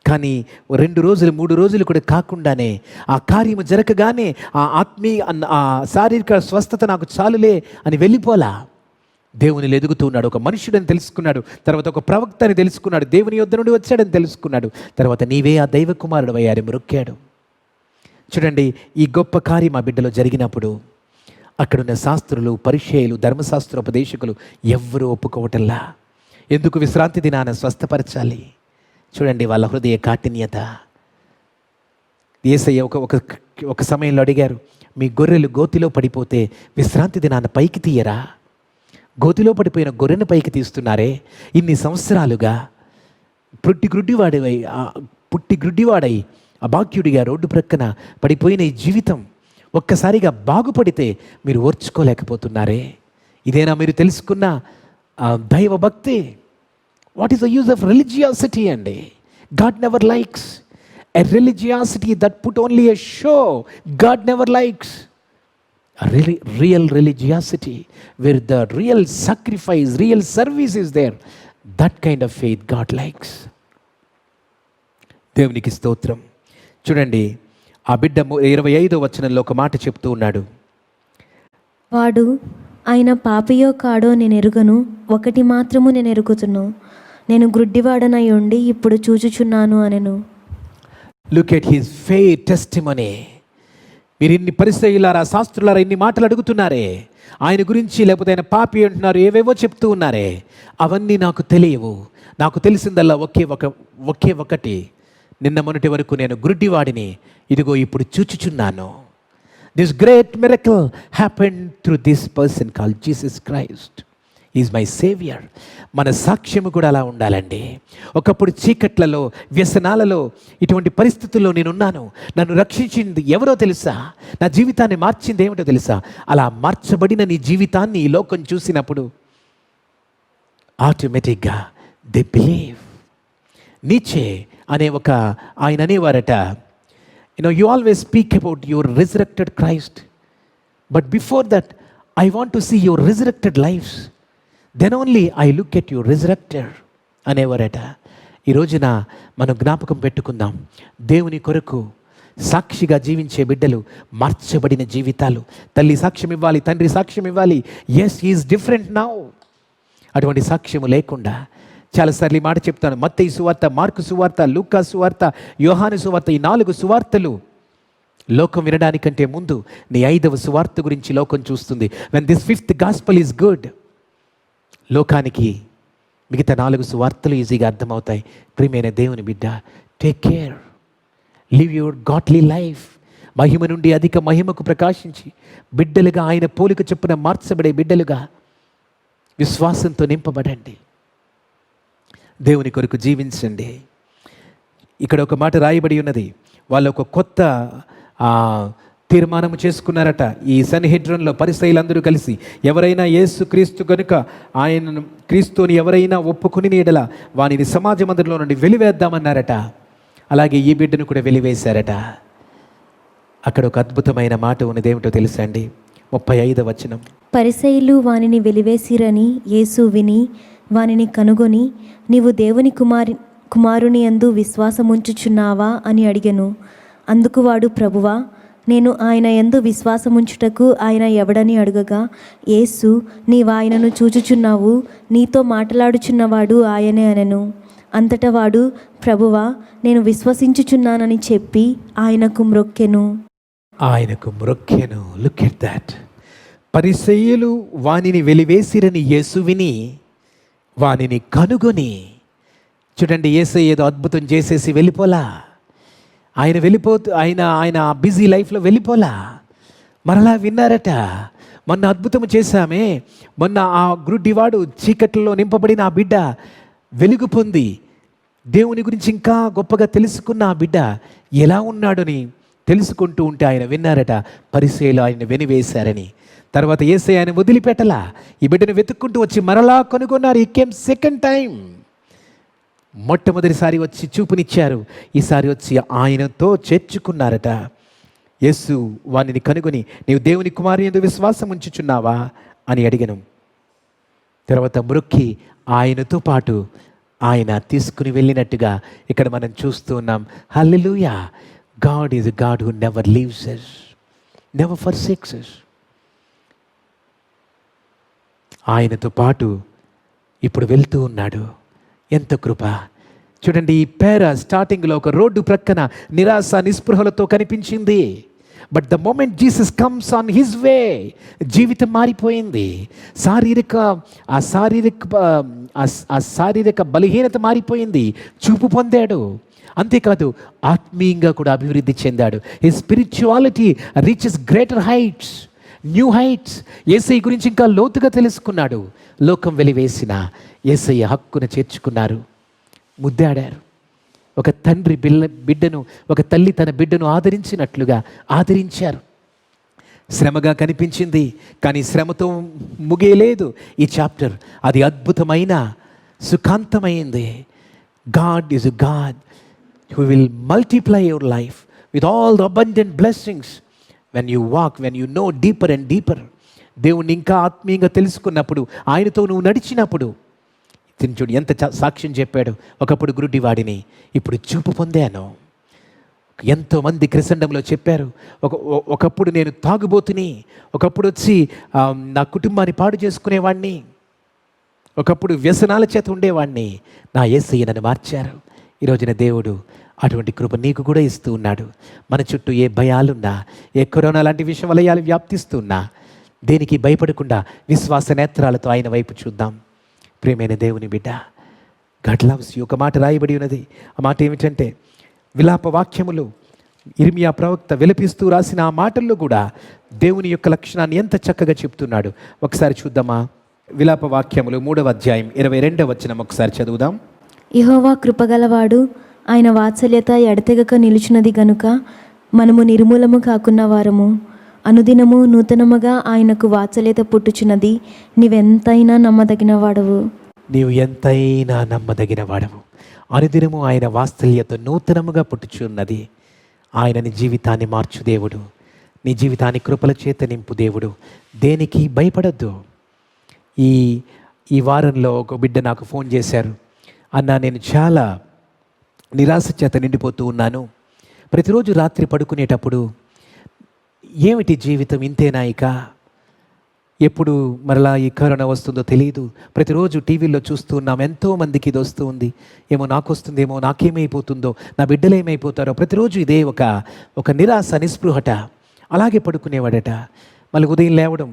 కానీ 2 రోజులు 3 రోజులు కూడా కాకుండానే, ఆ కార్యము జరగగానే ఆ శారీరక స్వస్థత నాకు చాలులే అని వెళ్ళిపోలా. దేవుని ఎదుగుతున్నాడు, ఒక మనుషుడని తెలుసుకున్నాడు, తర్వాత ఒక ప్రవక్త అని తెలుసుకున్నాడు, దేవుని యొద్ద నుండి వచ్చాడని తెలుసుకున్నాడు, తర్వాత నీవే ఆ దైవ కుమారుడు అయ్యారు మొక్కాడు. చూడండి, ఈ గొప్ప కార్యం ఆ బిడ్డలో జరిగినప్పుడు అక్కడున్న శాస్త్రులు, పరిచయులు, ధర్మశాస్త్రోపదేశకులు ఎవ్వరూ ఒప్పుకోవటంలా. ఎందుకు విశ్రాంతి దినాన స్వస్థపరచాలి? చూడండి వాళ్ళ హృదయ కాఠిన్యత. యేసయ్య ఒక సమయంలో అడిగారు, మీ గొర్రెలు గోతిలో పడిపోతే విశ్రాంతి దినాన పైకి తీయరా? గోతిలో పడిపోయిన గొర్రెను పైకి తీస్తున్నారే, ఇన్ని సంవత్సరాలుగా పుట్టి గ్రుడ్డివాడై అభాగ్యుడిగా రోడ్డు ప్రక్కన పడిపోయిన ఈ జీవితం ఒక్కసారిగా బాగుపడితే మీరు ఓర్చుకోలేకపోతున్నారే. ఇదేనా మీరు తెలుసుకున్న దైవ భక్తి? What is the use of religiosity అండి? God never likes a religiosity that put only a show. God never likes real religiosity where the real sacrifice, real service is there. That kind of faith God likes. దేవునికి స్తోత్రం. చూడండి, ఆ బిడ్డ 25వ వచనంలో ఒక మాట చెప్తూ ఉన్నాడు, వాడు ఆయన పాపియో కాడో నేను ఎరుగను, ఒకటి మాత్రము నేను ఎరుగుతును, నేను గ్రుడ్డివాడనై ఉండి ఇప్పుడు చూచుచున్నాను అనెను. Look at his faith testimony. మీరు ఇన్ని పరిసయ్యులారా, శాస్త్రులారా, ఇన్ని మాటలు అడుగుతున్నారే ఆయన గురించి, లేకపోతే ఆయన పాపి అంటున్నారు, ఏవేవో చెప్తూ ఉన్నారే, అవన్నీ నాకు తెలియవు. నాకు తెలిసిందల్లా ఒకే ఒకటి, నిన్న మొన్నటి వరకు నేను గుడ్డివాడిని, ఇదిగో ఇప్పుడు చూచుచున్నాను. This great miracle happened through this person called Jesus Christ. Is my saviour. మన సాక్ష్యము కూడా అలా ఉండాలండి. ఒకప్పుడు చీకట్లలో, వ్యసనాలలో, ఇటువంటి పరిస్థితుల్లో నేనున్నాను, నన్ను రక్షించింది ఎవరో తెలుసా, నా జీవితాన్ని మార్చింది ఏమిటో తెలుసా? అలా మార్చబడిన నీ జీవితాన్ని ఈ లోకం చూసినప్పుడు ఆటోమేటిక్గా దే బిలీవ్. నీచే అనే ఆయన అనేవారట, you always speak about your resurrected Christ, but before that I want to see your resurrected lifes, then only I look at your resurrected అనేవారట. ఈ రోజున మనం జ్ఞాపకం పెట్టుకుందాం, దేవుని కొరకు సాక్షిగా జీవించే బిడ్డలు, మార్చబడిన జీవితాలు. తల్లి సాక్ష్యం ఇవ్వాలి, తండ్రి సాక్ష్యం ఇవ్వాలి, ఎస్ హీఈస్ డిఫరెంట్ నౌ. అటువంటి సాక్ష్యము లేకుండా చాలాసార్లు ఈ మాట చెప్తాను, మత్తయి సువార్త, మార్కు సువార్త, లూకా సువార్త, యోహాను సువార్త, ఈ 4 సువార్తలు లోకం వినడానికంటే ముందు నీ 5వ సువార్త గురించి లోకం చూస్తుంది. When this 5th gospel is good, లోకానికి మిగతా 4 సువార్తలు ఈజీగా అర్థమవుతాయి. ప్రియమైన దేవుని బిడ్డ, take care, live your godly life. మహిమ నుండి అధిక మహిమకు ప్రకాశించి బిడ్డలుగా, ఆయన పోలిక చొప్పున మార్చబడే బిడ్డలుగా విశ్వాసంతో నింపబడండి, దేవుని కొరకు జీవించండి. ఇక్కడ ఒక మాట రాయబడి ఉన్నది, వాళ్ళు ఒక కొత్త తీర్మానం చేసుకున్నారట. ఈ సన్హెడ్రోన్లో పరిసయ్యులందరూ కలిసి, ఎవరైనా యేసు క్రీస్తు కనుక ఆయన క్రీస్తుని ఎవరైనా ఒప్పుకుని నీడల వానిని సమాజ మందిరంలో నుండి వెలివేద్దామన్నారట. అలాగే ఈ బిడ్డను కూడా వెలివేశారట. అక్కడ ఒక అద్భుతమైన మాట ఉన్నది, ఏమిటో తెలుసా అండి? 35వ వచనం. పరిసయ్యులు వానిని వెలివేసిరని యేసు విని వానిని కనుగొని, నీవు దేవుని కుమారుని యందు విశ్వాసముంచుచున్నావా అని అడిగెను. అందుకు వాడు, ప్రభువా, నేను ఆయన యందు విశ్వాసముంచుటకు ఆయన ఎవడని అడుగగా, యేసు, నీవాయనను చూచుచున్నావు, నీతో మాట్లాడుచున్నవాడు ఆయనే అనెను. అంతటా వాడు, ప్రభువా, నేను విశ్వసించుచున్నానని చెప్పి ఆయనకు మ్రొక్కెను. Look at that. పరిసయ్యులు వానిని వెలివేసిరని యేసు విని వానిని కనుగొని, చూడండి, యేసయ్య ఏదో అద్భుతం చేసేసి వెళ్ళిపోలా. ఆయన బిజీ లైఫ్లో వెళ్ళిపోలా. మరలా విన్నారట, మొన్న అద్భుతం చేశామే, మొన్న ఆ గ్రుడ్డివాడు చీకట్లో నింపబడిన ఆ బిడ్డ వెలుగు పొంది దేవుని గురించి ఇంకా గొప్పగా తెలుసుకున్న ఆ బిడ్డ ఎలా ఉన్నాడని తెలుసుకుంటూ ఉంటే ఆయన విన్నారట. పరిసయ్యులు ఆయన వెనివేశారని. తర్వాత యేసయ్య ఆయన వదిలిపెట్టలా, ఈ బిడ్డను వెతుక్కుంటూ వచ్చి మరలా కనుగొన్నారు. ఈ కేమ్ సెకండ్ టైం. మొట్టమొదటిసారి వచ్చి చూపునిచ్చారు, ఈసారి వచ్చి ఆయనతో చేర్చుకున్నారట. యేసు వానిని కనుగొని, నీవు దేవుని కుమారుని యందు విశ్వాసం ఉంచుచున్నావా అని అడిగను. తర్వాత మ్రొక్కి ఆయనతో పాటు ఆయన తీసుకుని వెళ్ళినట్టుగా ఇక్కడ మనం చూస్తూ ఉన్నాం. Hallelujah. God is a God who never leaves us, never forsakes us. ఆయనతో పాటు ఇప్పుడు వెళ్తూ ఉన్నాడు. ఎంత కృప చూడండి. ఈ పేర స్టార్టింగ్లో ఒక రోడ్డు ప్రక్కన నిరాశ నిస్పృహలతో కనిపించింది. But the moment Jesus comes on his way, జీవితం మారిపోయింది. శారీరక బలహీనత మారిపోయింది, చూపు పొందాడు. అంతేకాదు ఆత్మీయంగా కూడా అభివృద్ధి చెందాడు. His spirituality reaches greater heights, new heights. యేసయ్య గురించి ఇంకా లోతుగా తెలుసుకున్నాడు. లోకం వెలివేసిన యేసయ్య హక్కును చేర్చుకున్నారు, ముద్దాడారు. ఒక తండ్రి బిడ్డను, ఒక తల్లి తన బిడ్డను ఆదరించినట్లుగా ఆదరించారు. శ్రమగా కనిపించింది, కానీ శ్రమతో ముగియలేదు ఈ చాప్టర్. అది అద్భుతమైన సుఖాంతమైంది. God is a God who will multiply your life with all the abundant blessings when you walk, when you know deeper and deeper. దేవుణ్ణి ఇంకా ఆత్మీయంగా తెలుసుకున్నప్పుడు, ఆయనతో నువ్వు నడిచినప్పుడు. చూడు ఎంత సాక్ష్యం చెప్పాడు. ఒకప్పుడు గురుడివాడిని, ఇప్పుడు చూపు పొందాను. ఎంతోమంది క్రిసండంలో చెప్పారు, ఒకప్పుడు నేను తాగుబోతుని, ఒకప్పుడు వచ్చి నా కుటుంబాన్ని పాడు చేసుకునేవాడిని, ఒకప్పుడు వ్యసనాల చేత ఉండేవాడిని. నా యేసయ్య నన్ను మార్చారు. ఈరోజున దేవుడు అటువంటి కృప నీకు కూడా ఇస్తూ ఉన్నాడు. మన చుట్టూ ఏ భయాలున్నా, ఏ కరోనా లాంటి విషవలయాలు వ్యాప్తిస్తున్నా, దేనికి భయపడకుండా విశ్వాస నేత్రాలతో ఆయన వైపు చూద్దాం. ప్రియమైన దేవుని బిడ్డ, గాడ్ లవ్స్ యు. ఒక మాట రాయబడి ఉన్నది. ఆ మాట ఏమిటంటే, విలాప వాక్యములు ఇర్మియా ప్రవక్త విలపిస్తూ రాసిన ఆ మాటల్లో కూడా దేవుని యొక్క లక్షణాన్ని ఎంత చక్కగా చెప్తున్నాడు. ఒకసారి చూద్దామా? విలాప వాక్యములు 3వ అధ్యాయం 22వ వచనం ఒకసారి చదువుదాం. యెహోవా కృపగలవాడు, ఆయన వాత్సల్యత ఎడతెగక నిలుచున్నది గనుక మనము నిర్మూలము కాకున్న వారము. అనుదినము నూతనముగా ఆయనకు వాత్సల్యత పుట్టుచున్నది. నీవెంతైనా నమ్మదగిన వాడవు. నీవు ఎంతైనా నమ్మదగిన వాడవు. అనుదినము ఆయన వాత్సల్యత నూతనముగా పుట్టుచున్నది. ఆయన నీ జీవితాన్ని మార్చు దేవుడు. నీ జీవితాన్ని కృపల చేత నింపు దేవుడు. దేనికి భయపడద్దు. ఈ వారంలో ఒక బిడ్డ నాకు ఫోన్ చేశారు. అన్నా, నేను చాలా నిరాశ చేత నిండిపోతూ ఉన్నాను. ప్రతిరోజు రాత్రి పడుకునేటప్పుడు ఏమిటి జీవితం ఇంతేనా, ఇక ఎప్పుడు మరలా ఈ కరోనా వస్తుందో తెలియదు. ప్రతిరోజు టీవీలో చూస్తూ ఉన్నాం, ఎంతోమందికి ఇది వస్తూ ఉంది. ఏమో నాకు వస్తుందేమో, నాకేమైపోతుందో, నా బిడ్డలు ఏమైపోతారో. ప్రతిరోజు ఇదే ఒక నిరాశ నిస్పృహట. అలాగే పడుకునేవాడట. మళ్ళీ ఉదయం లేవడం,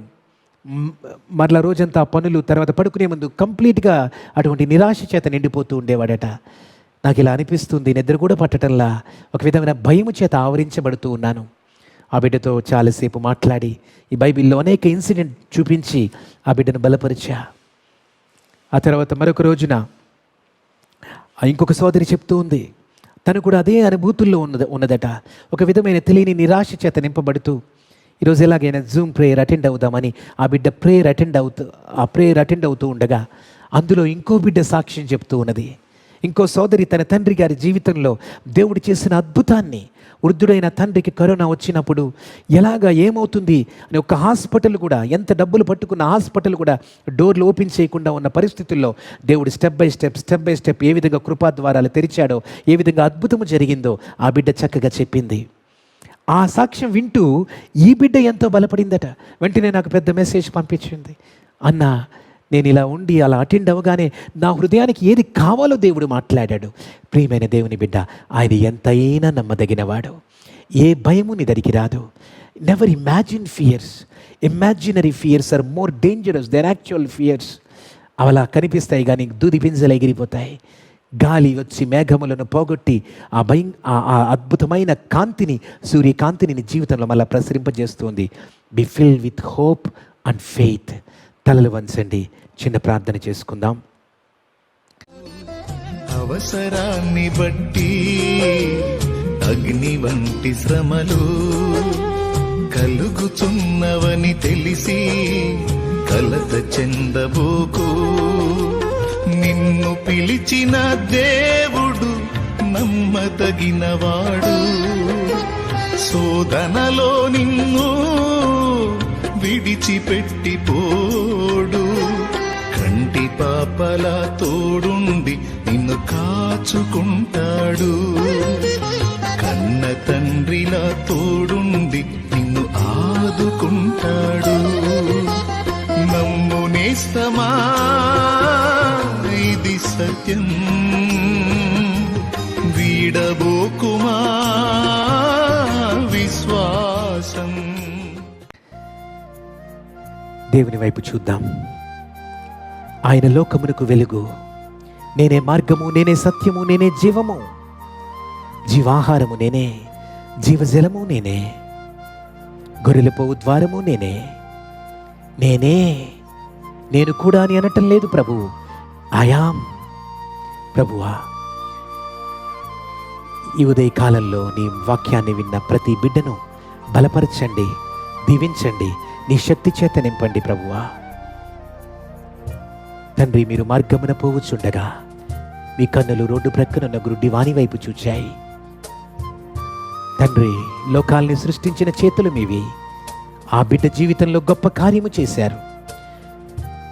మరలా రోజంతా పనులు, తర్వాత పడుకునే ముందు కంప్లీట్గా అటువంటి నిరాశ చేత నిండిపోతూ ఉండేవాడట. నాకు ఇలా అనిపిస్తుంది, నిద్ర కూడా పట్టడంలా ఒక విధమైన భయము చేత ఆవరించబడుతూ ఉన్నాను. ఆ బిడ్డతో చాలాసేపు మాట్లాడి ఈ బైబిల్లో అనేక ఇన్సిడెంట్ చూపించి ఆ బిడ్డను బలపరిచా. ఆ తర్వాత మరొక రోజున ఇంకొక సోదరి చెప్తూ ఉంది, తను కూడా అదే అనుభూతుల్లో ఉన్నదట. ఒక విధమైన తెలియని నిరాశ చేత నింపబడుతూ ఈరోజు ఎలాగైనా జూమ్ ప్రేయర్ అటెండ్ అవుదామని ఆ బిడ్డ ప్రేయర్ అటెండ్ అవుతూ ఉండగా అందులో ఇంకో బిడ్డ సాక్ష్యం చెప్తూ ఉన్నది. ఇంకో సోదరి తన తండ్రి గారి జీవితంలో దేవుడు చేసిన అద్భుతాన్ని, వృద్ధుడైన తండ్రికి కరోనా వచ్చినప్పుడు ఎలాగా ఏమవుతుంది అని ఒక హాస్పిటల్ కూడా, ఎంత డబ్బులు పట్టుకున్న హాస్పిటల్ కూడా డోర్లు ఓపెన్ చేయకుండా ఉన్న పరిస్థితుల్లో దేవుడు స్టెప్ బై స్టెప్ ఏ విధంగా కృపా ద్వారాలు తెరిచాడో, ఏ విధంగా అద్భుతము జరిగిందో ఆ బిడ్డ చక్కగా చెప్పింది. ఆ సాక్ష్యం వింటూ ఈ బిడ్డ ఎంతో బలపడిందట. వెంటనే నాకు పెద్ద మెసేజ్ పంపించింది, అన్న నేను ఇలా ఉండి అలా అటెండ్ అవ్వగానే నా హృదయానికి ఏది కావాలో దేవుడు మాట్లాడాడు. ప్రియమైన దేవుని బిడ్డ, ఆయన ఎంతైనా నమ్మదగినవాడు. ఏ భయము నీ దరికి రాదు. Never imagine fears. Imaginary fears are more dangerous than actual fears. అలా కనిపిస్తాయి కానీ దూది పింజలు ఎగిరిపోతాయి. గాలి వచ్చి మేఘములను పోగొట్టి ఆ అద్భుతమైన కాంతిని, సూర్యకాంతిని నీ జీవితంలో మళ్ళీ ప్రసరింపజేస్తుంది. Be filled with hope and faith. తలలు వంచండి, చిన్న ప్రార్థన చేసుకుందాం. అవసరాన్ని బట్టి అగ్ని వంటి శ్రమలు కలుగుచున్నవని తెలిసి కలత చెందబోకు. నిన్ను పిలిచిన దేవుడు నమ్మదగినవాడు. శోధనలో నిన్ను విడిచిపెట్టిపోడు. కంటి పాపలా తోడుండి నిన్ను కాచుకుంటాడు. కన్న తండ్రిలా తోడుండి నిన్ను ఆదుకుంటాడు. నమ్ము నేస్తమా, ఇది సత్యం. వీడబోకుమా విశ్వాసం. దేవుని వైపు చూద్దాం. ఆయన లోకమునకు వెలుగు. నేనే మార్గము, నేనే సత్యము, నేనే జీవము. జీవాహారము నేనే, జీవజలము నేనే, గొర్రెల పోవు ద్వారము నేనే. నేను కూడా అని అనటం లేదు ప్రభు. ఆయాం. ప్రభువా, ఈ ఉదయ కాలంలో నీ వాక్యాన్ని విన్న ప్రతి బిడ్డను బలపరచండి, దీవించండి, నీ శక్తి చేత నింపండి ప్రభువా. తండ్రి, మీరు మార్గమున పోవచ్చుండగా మీ కన్నులు రోడ్డు ప్రక్కనున్న గుడ్డి వాణి వైపు చూచాయి. తండ్రి, లోకాల్ని సృష్టించిన చేతులు మీవి. ఆ బిడ్డ జీవితంలో గొప్ప కార్యము చేశారు.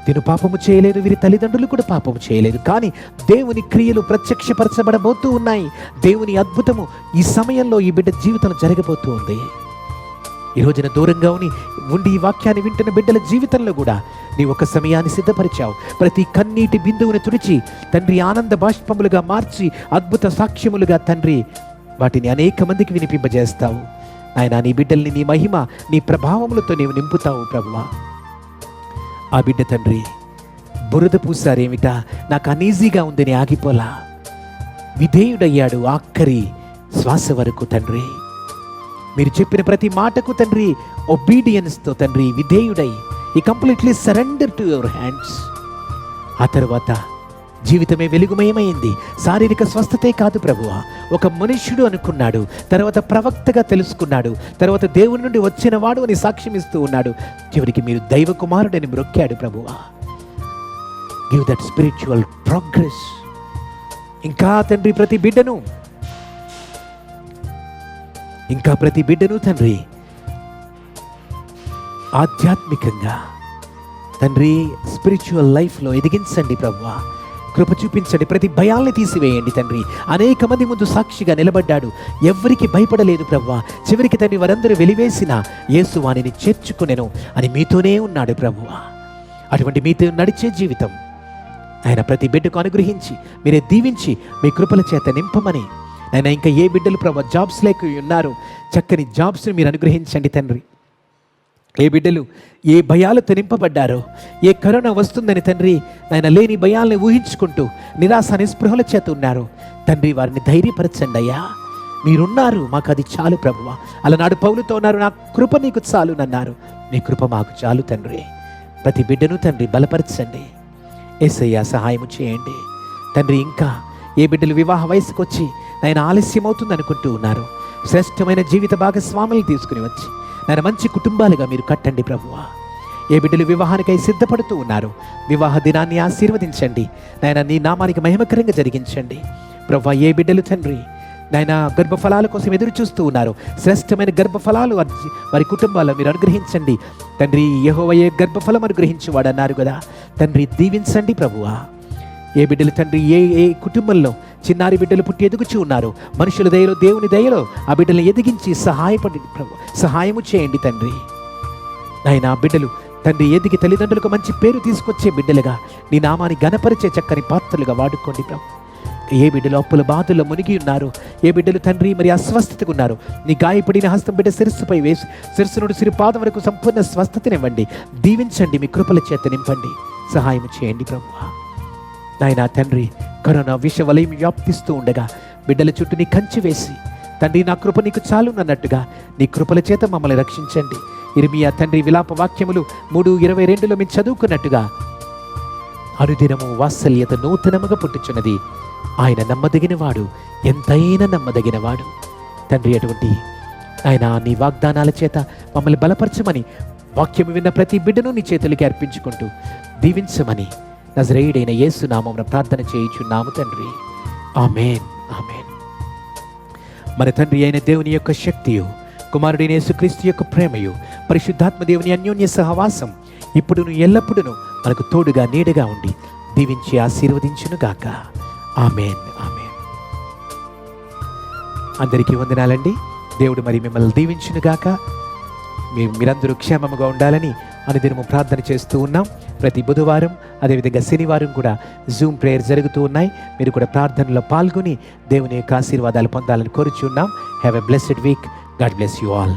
తిను పాపము చేయలేదు, వీరి తల్లిదండ్రులు కూడా పాపము చేయలేదు. కానీ దేవుని క్రియలు ప్రత్యక్షపరచబడబోతూ ఉన్నాయి. దేవుని అద్భుతము ఈ సమయంలో ఈ బిడ్డ జీవితంలో జరగబోతూ ఉంది. ఈ రోజున దూరంగా ఉండి ఈ వాక్యాన్ని వింటున్న బిడ్డల జీవితంలో కూడా నీ ఒక సమయాన్ని సిద్ధపరిచావు. ప్రతి కన్నీటి బిందువును తుడిచి తండ్రి ఆనంద బాష్పములుగా మార్చి అద్భుత సాక్ష్యములుగా తండ్రి వాటిని అనేక మందికి వినిపింపజేస్తావు. ఆయన నీ బిడ్డల్ని నీ మహిమ, నీ ప్రభావములతో నీవు నింపుతావు ప్రభువా. ఆ బిడ్డ తండ్రి బురద పూసారేమిటా, నాకు అనీజీగా ఉందని ఆగిపోలా. విధేయుడయ్యాడు ఆఖరి శ్వాస వరకు తండ్రి. మీరు చెప్పిన ప్రతి మాటకు తండ్రి ఒబీడియన్స్తో తండ్రి విధేయుడై ఈ completely surrender to your hands. ఆ తర్వాత జీవితమే వెలుగుమయమైంది. శారీరక స్వస్థతే కాదు ప్రభువా, ఒక మనుష్యుడు అనుకున్నాడు, తర్వాత ప్రవక్తగా తెలుసుకున్నాడు, తర్వాత దేవుని నుండి వచ్చినవాడు అని సాక్ష్యం ఇస్తూ ఉన్నాడు. చివరికి మీరు దైవ కుమారుడని మ్రొక్కాడు ప్రభువా. Give that spiritual progress. ఇంకా తండ్రి ప్రతి బిడ్డను తండ్రి ఆధ్యాత్మికంగా తండ్రి స్పిరిచువల్ లైఫ్లో ఎదిగించండి ప్రభువా. కృప చూపించండి. ప్రతి భయాల్ని తీసివేయండి తండ్రి. అనేక మంది ముందు సాక్షిగా నిలబడ్డాడు, ఎవరికి భయపడలేదు ప్రభువా. చివరికి తండ్రి వారందరూ వెలివేసిన యేసు వానిని చేర్చుకునేను అని మీతోనే ఉన్నాడు ప్రభువా. అటువంటి మీతో నడిచే జీవితం ఆయన ప్రతి బిడ్డకు అనుగ్రహించి మీరే దీవించి మీ కృపల చేత నింపమని ఆయన ఇంకా ఏ బిడ్డలు ప్రభు జాబ్స్ లేక ఉన్నారు, చక్కని జాబ్స్ని మీరు అనుగ్రహించండి తండ్రి. ఏ బిడ్డలు ఏ భయాలతో నింపబడ్డారో, ఏ కరోనా వస్తుందని తండ్రి ఆయన లేని భయాల్ని ఊహించుకుంటూ నిరాశ నిస్పృహల చేత ఉన్నారు తండ్రి, వారిని ధైర్యపరచండి అయ్యా. మీరున్నారు, మాకు అది చాలు ప్రభువా. అలనాడు పౌలుతో ఉన్నారు, నా కృప నీకు చాలునన్నారు. నీ కృప మాకు చాలు తండ్రి. ప్రతి బిడ్డను తండ్రి బలపరచండి. యేసయ్యా సహాయం చేయండి తండ్రి. ఇంకా ఏ బిడ్డలు వివాహ వయసుకు వచ్చి ఆయన ఆలస్యం అవుతుంది అనుకుంటూ ఉన్నారు, శ్రేష్టమైన జీవిత భాగస్వాములు తీసుకుని వచ్చి నేను మంచి కుటుంబాలుగా మీరు కట్టండి ప్రభువా. ఏ బిడ్డలు వివాహానికై సిద్ధపడుతూ ఉన్నారు, వివాహ దినాన్ని ఆశీర్వదించండి నాయన. నీ నామానికి మహిమకరంగా జరిగించండి ప్రభువా. ఏ బిడ్డలు తండ్రి నాయన గర్భఫలాల కోసం ఎదురు చూస్తూ ఉన్నారు, శ్రేష్టమైన గర్భఫలాలు వారి కుటుంబాల్లో మీరు అనుగ్రహించండి తండ్రి. యెహోవాయే గర్భఫలం అనుగ్రహించేవాడు అన్నారు కదా తండ్రి. దీవించండి ప్రభువా. ఏ బిడ్డలు తండ్రి ఏ కుటుంబంలో చిన్నారి బిడ్డలు పుట్టి ఎదుగుచూ ఉన్నారు, మనుషుల దయలో దేవుని దయలో ఆ బిడ్డలను ఎదిగించి సహాయము చేయండి తండ్రి. నాయన బిడ్డలు తండ్రి ఎదిగి తల్లిదండ్రులకు మంచి పేరు తీసుకొచ్చే బిడ్డలుగా నీ నామాన్ని ఘనపరిచే చక్కని పాత్రలుగా వాడుకోండి ప్రభు. ఏ బిడ్డలు అప్పుల బాధల్లో మునిగి ఉన్నారు, ఏ బిడ్డలు తండ్రి మరి అస్వస్థతగా ఉన్నారు, నీ గాయపడిన హస్తం బిడ్డ శిరస్సుపై వేసి శిరస్సు నుండి సిరిపాదం వరకు సంపూర్ణ స్వస్థతనివ్వండి. దీవించండి, మీ కృపల చేత నింపండి, సహాయం చేయండి ప్రభువా. నాయనా తండ్రి కరోనా విష వలయం వ్యాప్తిస్తూ ఉండగా బిడ్డల చుట్టూ నీ కంచి వేసి తండ్రి నా కృప నీకు చాలునన్నట్టుగా నీ కృపల చేత మమ్మల్ని రక్షించండి. ఇర్మియా తండ్రి విలాప వాక్యములు 3:22లో మేము చదువుకున్నట్టుగా అనుదినము వాత్సల్యత నూతనముగా పుట్టుచున్నది, ఆయన నమ్మదగినవాడు, ఎంతైనా నమ్మదగినవాడు తండ్రి. అటువంటి ఆయన నీ వాగ్దానాల చేత మమ్మల్ని బలపరచమని వాక్యము విన్న ప్రతి బిడ్డను నీ చేతులకి అర్పించుకుంటూ దీవించమని నజరేయుడైన యేసు నామమున ప్రార్థన చేయుచున్నాము తండ్రి. ఆమేన్, ఆమేన్. మన తండ్రి అయిన దేవుని యొక్క శక్తియు, కుమారుడైన యేసుక్రీస్తు యొక్క ప్రేమయు, పరిశుద్ధాత్మ దేవుని అన్యోన్య సహవాసం ఇప్పుడును ఎల్లప్పుడూ మనకు తోడుగా నీడగా ఉండి దీవించి ఆశీర్వదించును గాక. ఆమేన్, ఆమేన్. అందరికీ వందనాలండి. దేవుడు మరి మిమ్మల్ని దీవించును గాక. మీరందరూ క్షేమముగా ఉండాలని అనుదినము ప్రార్థన చేస్తూ ఉన్నాం. ప్రతి బుధవారం అదేవిధంగా శనివారం కూడా జూమ్ ప్రేయర్ జరుగుతూ ఉన్నాయి. మీరు కూడా ప్రార్థనలో పాల్గొని దేవుని యొక్క ఆశీర్వాదాలు పొందాలని కోరుచున్నాం. Have a blessed week. God bless you all.